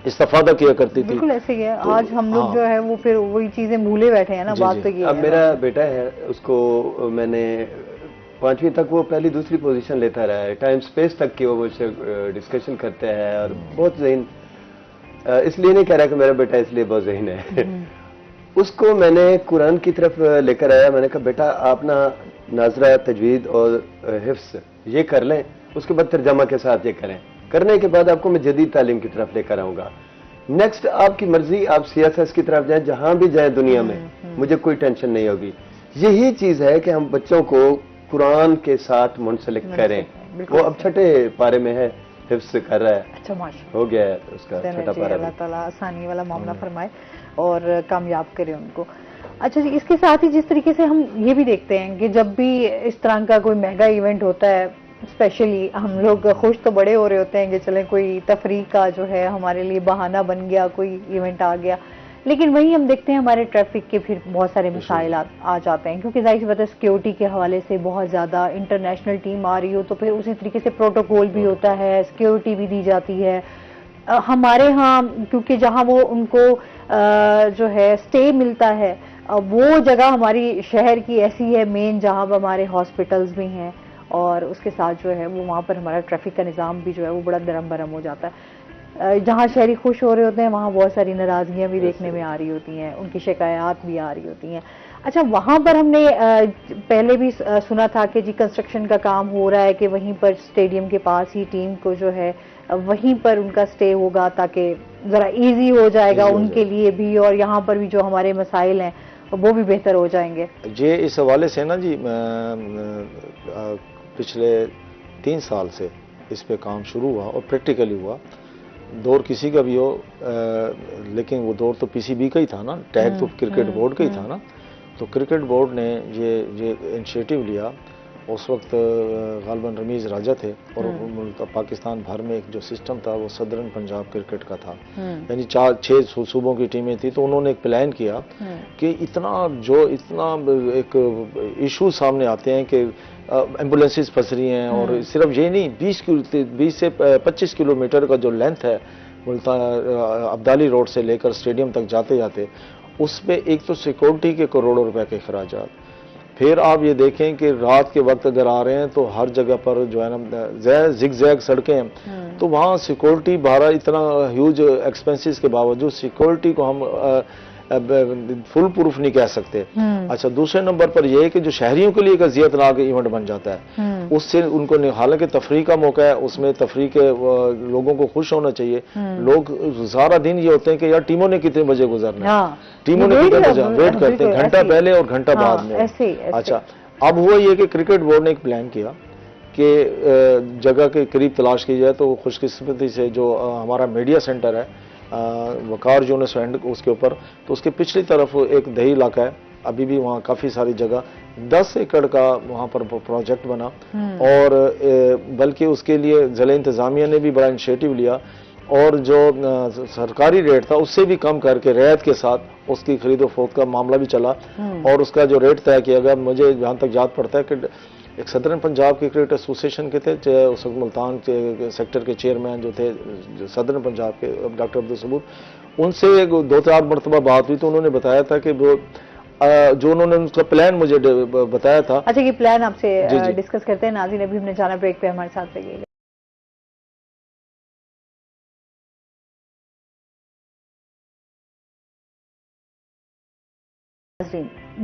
इस्तेफादा किया करती थी। बिल्कुल ऐसे ही है। तो आज हम लोग जो है वो फिर वही चीजें भूले बैठे हैं ना। बात तो ये अब मेरा बेटा है, उसको मैंने 5वीं तक वो पहली दूसरी पोजीशन लेता रहा है, टाइम स्पेस तक की वो मुझसे डिस्कशन करते हैं, और बहुत ज़हीन, इसलिए नहीं कह रहा कि मेरा बेटा इसलिए बहुत ज़हीन है। उसको मैंने कुरान की तरफ लेकर आया, मैंने कहा बेटा आप ना नाजरा, तजवीद और हिफ्स ये कर लें, उसके बाद तर्जमा के साथ ये करें। करने के बाद आपको मैं जदीद तालीम की तरफ लेकर आऊंगा। नेक्स्ट आपकी मर्जी, आप सीएसएस की तरफ जाएं, जहां भी जाए दुनिया में, मुझे कोई टेंशन नहीं होगी। यही चीज है कि हम बच्चों को कुरान के साथ मुंसलिक करें। वो अब छठे पारे में है, हिफ्स कर रहा है। अच्छा, माशा हो गया है उसका छठा पारा। अल्लाह ताला आसानी वाला मामला फरमाए और कामयाब करे उनको। अच्छा जी, इसके साथ ही जिस तरीके से हम ये भी देखते हैं कि जब भी इस तरह का कोई मेगा इवेंट होता है, स्पेशली हम लोग खुश तो बड़े हो रहे होते हैं कि चलें कोई तफरीह का जो है हमारे लिए बहाना बन गया, कोई इवेंट आ गया, लेकिन वहीं हम देखते हैं हमारे ट्रैफिक के फिर बहुत सारे मसाइल आ जाते हैं, क्योंकि जाहिर सी बात है सिक्योरिटी के हवाले से बहुत ज़्यादा इंटरनेशनल टीम आ रही हो तो फिर उसी तरीके से प्रोटोकॉल भी होता है, सिक्योरिटी भी दी जाती है। हमारे यहाँ क्योंकि जहाँ वो उनको जो है स्टे मिलता है, वो जगह हमारी शहर की ऐसी है मेन, जहाँ पर हमारे हॉस्पिटल्स भी हैं और उसके साथ जो है वो वहाँ पर हमारा ट्रैफिक का निज़ाम भी जो है वो बड़ा दरम बरम हो जाता है। जहाँ शहरी खुश हो रहे होते हैं वहाँ बहुत सारी नाराज़गियाँ भी देखने में आ रही होती हैं, उनकी शिकायत भी आ रही होती हैं। अच्छा, वहाँ पर हमने पहले भी सुना था कि जी कंस्ट्रक्शन का काम हो रहा है कि वहीं पर स्टेडियम के पास ही टीम को जो है वहीं पर उनका स्टे होगा ताकि ज़रा इजी हो जाएगा उनके लिए भी, और यहाँ पर भी जो हमारे मसाइल हैं वो भी बेहतर हो जाएंगे। ये इस हवाले से ना जी, पिछले 3 साल से इस पे काम शुरू हुआ और प्रैक्टिकली हुआ। दौर किसी का भी हो, लेकिन वो दौर तो पीसीबी का ही था ना, टैग तो क्रिकेट बोर्ड का ही था ना। तो क्रिकेट बोर्ड ने ये इनिशिएटिव लिया। उस वक्त गालिबन रमीज राजा थे और पाकिस्तान भर में एक जो सिस्टम था वो सदर्न पंजाब क्रिकेट का था, यानी 4-6 सूबों की टीमें थी। तो उन्होंने एक प्लान किया कि इतना एक इशू सामने आते हैं कि एम्बुलेंसेस फंस रही हैं, और सिर्फ ये नहीं, 20 से 25 किलोमीटर का जो लेंथ है मुल्तान अब्दाली रोड से लेकर स्टेडियम तक जाते जाते, उस पे एक तो सिक्योरिटी के करोड़ों रुपए के खर्चात। फिर आप ये देखें कि रात के वक्त अगर आ रहे हैं तो हर जगह पर जो है ना जिग जैग सड़कें हैं, तो वहाँ सिक्योरिटी भाड़ा इतना ह्यूज एक्सपेंसेस के बावजूद सिक्योरिटी को हम फुल प्रूफ नहीं कह सकते। अच्छा, दूसरे नंबर पर यह है कि जो शहरियों के लिए एक अजियतनाक इवेंट बन जाता है, उससे उनको हालांकि तफरीह का मौका है, उसमें तफरीह के लोगों को खुश होना चाहिए। लोग सारा दिन ये होते हैं कि यार टीमों ने कितने बजे गुजरना है, टीमों ने कितने बजे वेट करते हैं, घंटा पहले और घंटा बाद में। अच्छा, अब हुआ ये कि क्रिकेट बोर्ड ने एक प्लान किया कि जगह के करीब तलाश की जाए। तो खुशकिस्मती से जो हमारा मीडिया सेंटर है वकार यूनिस एंड उसके ऊपर, तो उसके पिछली तरफ एक दही इलाका है, अभी भी वहाँ काफ़ी सारी जगह 10 एकड़ का वहाँ पर प्रोजेक्ट बना। और बल्कि उसके लिए ज़िला इंतज़ामिया ने भी बड़ा इनिशिएटिव लिया और जो सरकारी रेट था उससे भी कम करके रियायत के साथ उसकी खरीदो फरोख्त का मामला भी चला और उसका जो रेट तय किया गया। मुझे जहाँ तक याद पड़ता है कि एक सदरन पंजाब के क्रिकेट एसोसिएशन के थे, उस वक्त मुल्तान के सेक्टर के चेयरमैन जो थे सदरन पंजाब के डॉक्टर अब्दुल सबूर, उनसे 2-4 मरतबा बात हुई तो उन्होंने बताया था कि वो जो उन्होंने उसका प्लान मुझे बताया था। अच्छा, ये प्लान आपसे डिस्कस करते हैं। नाज़रीन, अभी हमने जाना ब्रेक पे, हमारे साथ रहिएगा।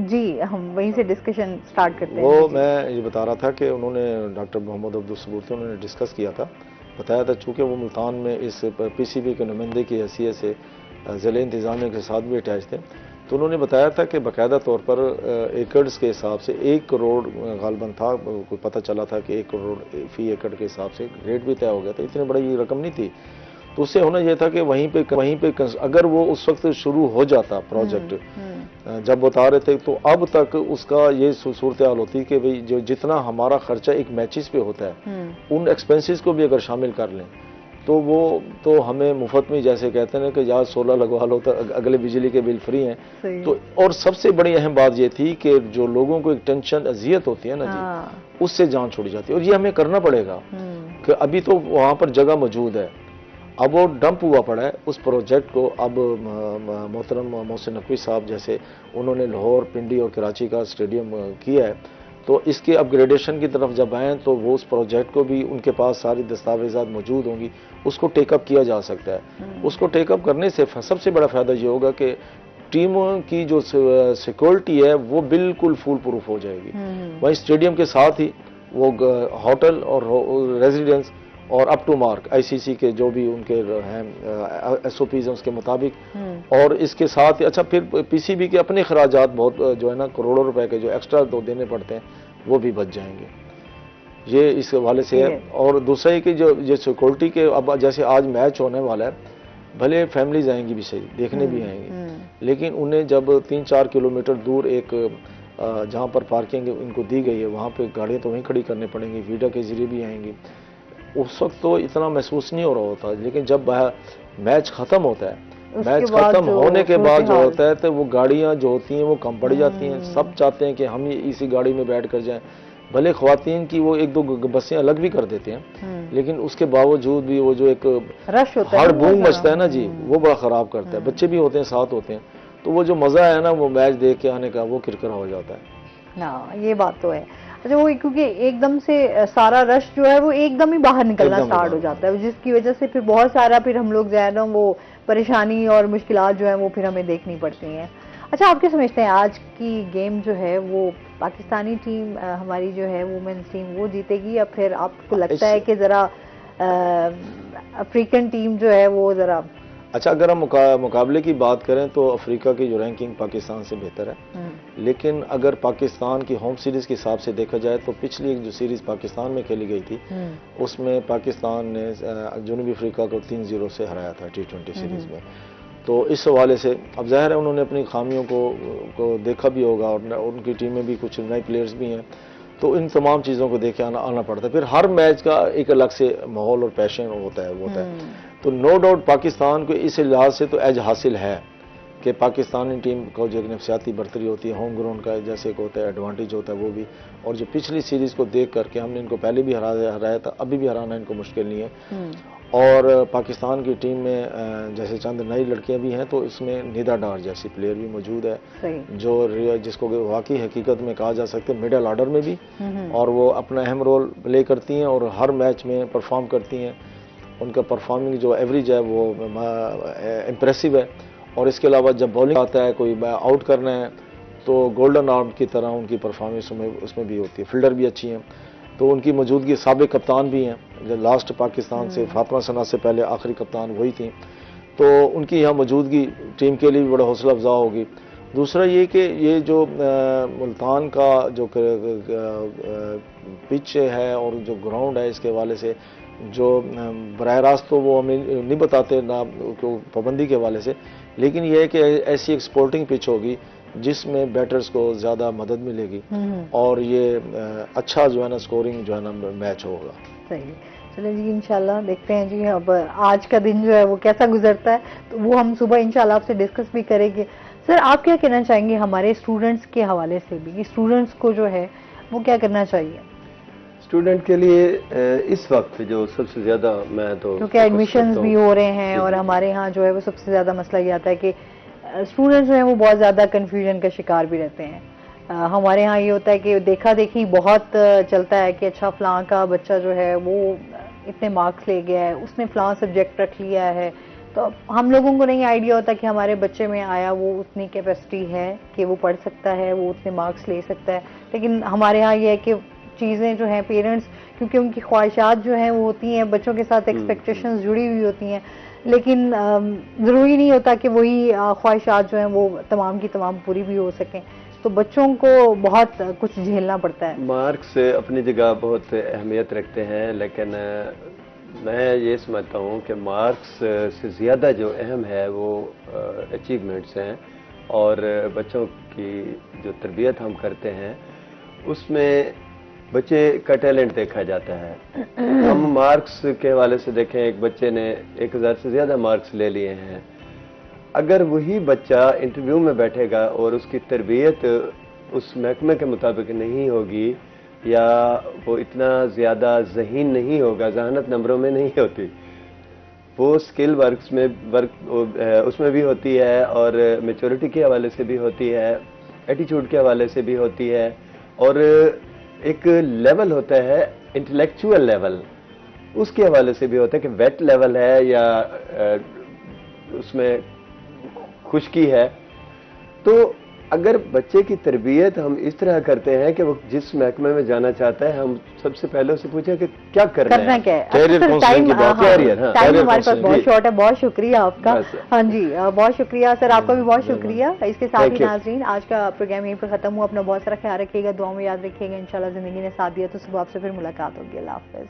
जी, हम वहीं से डिस्कशन स्टार्ट करते हैं। वो मैं ये बता रहा था कि उन्होंने डॉक्टर मोहम्मद अब्दुल सबूर थे, उन्होंने डिस्कस किया था, बताया था चूँकि वो मुल्तान में इस पीसीबी के नुमाइंदे की हैसियत से ज़िले इंतज़ामिया के साथ भी अटैच थे। तो उन्होंने बताया था कि बाकायदा तौर पर एकड़ के हिसाब से 1 करोड़ गालबन था, कोई पता चला था कि 1 करोड़ फी एकड़ के हिसाब से रेट भी तय हो गया था। इतनी बड़ी रकम नहीं थी। तो उससे होना यह था कि वहीं पे अगर वो उस वक्त शुरू हो जाता प्रोजेक्ट जब बता रहे थे, तो अब तक उसका ये सूरत हाल होती कि भाई जो जितना हमारा खर्चा एक मैचेस पे होता है उन एक्सपेंसेस को भी अगर शामिल कर लें तो वो तो हमें मुफ्त में, जैसे कहते हैं कि यार 16 लगवा लो तो अगले बिजली के बिल फ्री हैं। तो और सबसे बड़ी अहम बात ये थी कि जो लोगों को एक टेंशन अजियत होती है ना जी, उससे जान छोड़ी जाती है और ये हमें करना पड़ेगा कि अभी तो वहाँ पर जगह मौजूद है, अब वो डंप हुआ पड़ा है उस प्रोजेक्ट को। अब मोहतरम मोहसिन नकवी साहब जैसे उन्होंने लाहौर, पिंडी और कराची का स्टेडियम किया है, तो इसके अपग्रेडेशन की तरफ जब आएँ तो वो उस प्रोजेक्ट को भी उनके पास सारी दस्तावेज़ात मौजूद होंगी, उसको टेकअप किया जा सकता है। उसको टेकअप करने से सबसे बड़ा फ़ायदा ये होगा कि टीमों की जो सिक्योरिटी है वो बिल्कुल फुल प्रूफ हो जाएगी। वहीं स्टेडियम के साथ ही वो होटल और रेजिडेंस और अप टू मार्क आईसीसी के जो भी उनके हैं एसओपीज हैं उसके मुताबिक। और इसके साथ अच्छा फिर पीसीबी के अपने खराजात बहुत जो है ना करोड़ों रुपए के जो एक्स्ट्रा देने पड़ते हैं वो भी बच जाएंगे, ये इस हवाले से है। और दूसरा है कि जो सिक्योरिटी के अब जैसे आज मैच होने वाला है, भले फैमिलीज आएंगी भी सही देखने भी आएंगी, लेकिन उन्हें जब 3-4 किलोमीटर दूर एक जहाँ पर पार्किंग इनको दी गई है वहाँ पे गाड़ियाँ तो वहीं खड़ी करनी पड़ेंगी, वीडा के जरिए भी आएंगी। उस वक्त तो इतना महसूस नहीं हो रहा होता, लेकिन जब मैच खत्म होता है, मैच खत्म होने के बाद जो होता है तो वो गाड़ियाँ जो होती हैं वो कम पड़ जाती हैं। सब चाहते हैं कि हम ही इसी गाड़ी में बैठ कर जाएं। भले ख्वातीन की वो 1-2 बसें अलग भी कर देते हैं, लेकिन उसके बावजूद भी वो जो एक रश होता है, हड़ बूम मचता है ना जी, वो बड़ा खराब करता है। बच्चे भी होते हैं, साथ होते हैं, तो वो जो मजा है ना वो मैच देख के आने का वो किरकिरा हो जाता है। हाँ, ये बात तो है। अच्छा, वो क्योंकि एकदम से सारा रश जो है वो एकदम ही बाहर निकलना स्टार्ट हो जाता है, जिसकी वजह से फिर बहुत सारा फिर हम लोग जो है ना वो परेशानी और मुश्किलात जो है वो फिर हमें देखनी पड़ती हैं। अच्छा, आप क्या समझते हैं आज की गेम जो है वो पाकिस्तानी टीम हमारी जो है वुमेन्स टीम वो जीतेगी, या फिर आपको लगता है कि जरा अफ्रीकन टीम जो है वो जरा? अच्छा, अगर हम मुकाबले की बात करें तो अफ्रीका की जो रैंकिंग पाकिस्तान से बेहतर है, लेकिन अगर पाकिस्तान की होम सीरीज के हिसाब से देखा जाए तो पिछली एक जो सीरीज पाकिस्तान में खेली गई थी उसमें पाकिस्तान ने जनूबी अफ्रीका को 3-0 से हराया था T20 सीरीज में। तो इस हवाले से अब जाहिर है उन्होंने अपनी खामियों को देखा भी होगा, और उनकी टीम में भी कुछ नए प्लेयर्स भी हैं, तो इन तमाम चीज़ों को देखे आना पड़ता है। फिर हर मैच का एक अलग से माहौल और पैशन होता है। तो नो डाउट पाकिस्तान को इस लिहाज से तो एज हासिल है कि पाकिस्तानी टीम को जो नफसियाती बर्तरी होती है, होम ग्राउंड का जैसे को होता है एडवांटेज होता है वो भी, और जो पिछली सीरीज़ को देख करके हमने इनको पहले भी हराया था, अभी भी हराना इनको मुश्किल नहीं है। और पाकिस्तान की टीम में जैसे चंद नई लड़कियां भी हैं, तो इसमें निदा डार जैसी प्लेयर भी मौजूद है जो जिसको वाकई हकीकत में कहा जा सकता है मिडिल ऑर्डर में भी, और वो अपना अहम रोल प्ले करती हैं और हर मैच में परफॉर्म करती हैं। उनका परफॉर्मिंग जो एवरेज है वो इम्प्रेसिव है। और इसके अलावा जब बॉलिंग आता है, कोई आउट करना है, तो गोल्डन आर्म की तरह उनकी परफॉर्मेंस उसमें भी होती है। फील्डर भी अच्छी हैं, तो उनकी मौजूदगी साबिक कप्तान भी हैं, जो लास्ट पाकिस्तान से फातिमा सना से पहले आखिरी कप्तान वही थी, तो उनकी यहाँ मौजूदगी टीम के लिए भी बड़ा हौसला अफजा होगी। दूसरा ये कि ये जो मुल्तान का जो पिच है और जो ग्राउंड है, इसके हवाले से जो बराह रास्त तो वो हमें नहीं बताते ना पाबंदी के हवाले से, लेकिन यह है कि ऐसी एक स्पोर्टिंग पिच होगी जिसमें बैटर्स को ज़्यादा मदद मिलेगी और ये अच्छा जो है ना स्कोरिंग जो है ना मैच होगा। सही, चलिए जी, इंशाल्लाह देखते हैं जी अब आज का दिन जो है वो कैसा गुजरता है, तो वो हम सुबह इंशाल्लाह आपसे डिस्कस भी करेंगे। सर, आप क्या कहना चाहेंगे हमारे स्टूडेंट्स के हवाले से भी, स्टूडेंट्स को जो है वो क्या करना चाहिए? स्टूडेंट के लिए इस वक्त जो सबसे ज़्यादा मैं तो क्योंकि एडमिशन्स भी हो रहे हैं और हमारे यहाँ जो है वो सबसे ज़्यादा मसला ये आता है कि स्टूडेंट्स जो हैं वो बहुत ज़्यादा कन्फ्यूजन का शिकार भी रहते हैं। हमारे यहाँ ये होता है कि देखा देखी बहुत चलता है कि अच्छा फलां का बच्चा जो है वो इतने मार्क्स ले गया है, उसने फलां सब्जेक्ट रख लिया है, तो हम लोगों को नहीं आइडिया होता कि हमारे बच्चे में आया वो उतनी कैपेसिटी है कि वो पढ़ सकता है, वो उतने मार्क्स ले सकता है। लेकिन हमारे यहाँ ये है कि चीज़ें जो हैं पेरेंट्स, क्योंकि उनकी ख्वाहिशात जो हैं वो होती हैं, बच्चों के साथ एक्सपेक्टेशंस जुड़ी हुई होती हैं, लेकिन ज़रूरी नहीं होता कि वही ख्वाहिशात जो हैं वो तमाम की तमाम पूरी भी हो सकें, तो बच्चों को बहुत कुछ झेलना पड़ता है। मार्क्स अपनी जगह बहुत अहमियत रखते हैं, लेकिन मैं ये समझता हूँ कि मार्क्स से ज़्यादा जो अहम है वो अचीवमेंट्स हैं, और बच्चों की जो तरबियत हम करते हैं उसमें बच्चे का टैलेंट देखा जाता है। हम मार्क्स के हवाले से देखें, एक बच्चे ने 1000 से ज़्यादा मार्क्स ले लिए हैं, अगर वही बच्चा इंटरव्यू में बैठेगा और उसकी तरबियत उस महकमे के मुताबिक नहीं होगी, या वो इतना ज़्यादा ज़हीन नहीं होगा, जहानत नंबरों में नहीं होती, वो स्किल उसमें भी होती है, और मैच्योरिटी के हवाले से भी होती है, एटीट्यूड के हवाले से भी होती है, और एक लेवल होता है इंटेलेक्चुअल लेवल, उसके हवाले से भी होता है कि वेट लेवल है या उसमें खुश्की है। तो अगर बच्चे की तरबियत हम इस तरह करते हैं कि वो जिस महकमे में जाना चाहता है, हम सबसे पहले उससे पूछे कि क्या करना है। क्या है। कैरियर अच्छा, काउंसलिंग की बात, कैरियर, हाँ, टाइम कैरियर हमारे पास काउंसलिंग, बहुत जी। शॉर्ट है। बहुत शुक्रिया आपका। बस। हाँ जी, बहुत शुक्रिया सर, आपका भी बहुत शुक्रिया। इसके साथ ही Thank you. नाजरीन, आज का प्रोग्राम यहीं पर खत्म हुआ। अपना बहुत सारा ख्याल रखिएगा, दुआ में याद रखिएगा। इंशाल्लाह जिंदगी ने साथ दिया तो सुबह आपसे फिर मुलाकात होगी। अल्लाह हाफिज।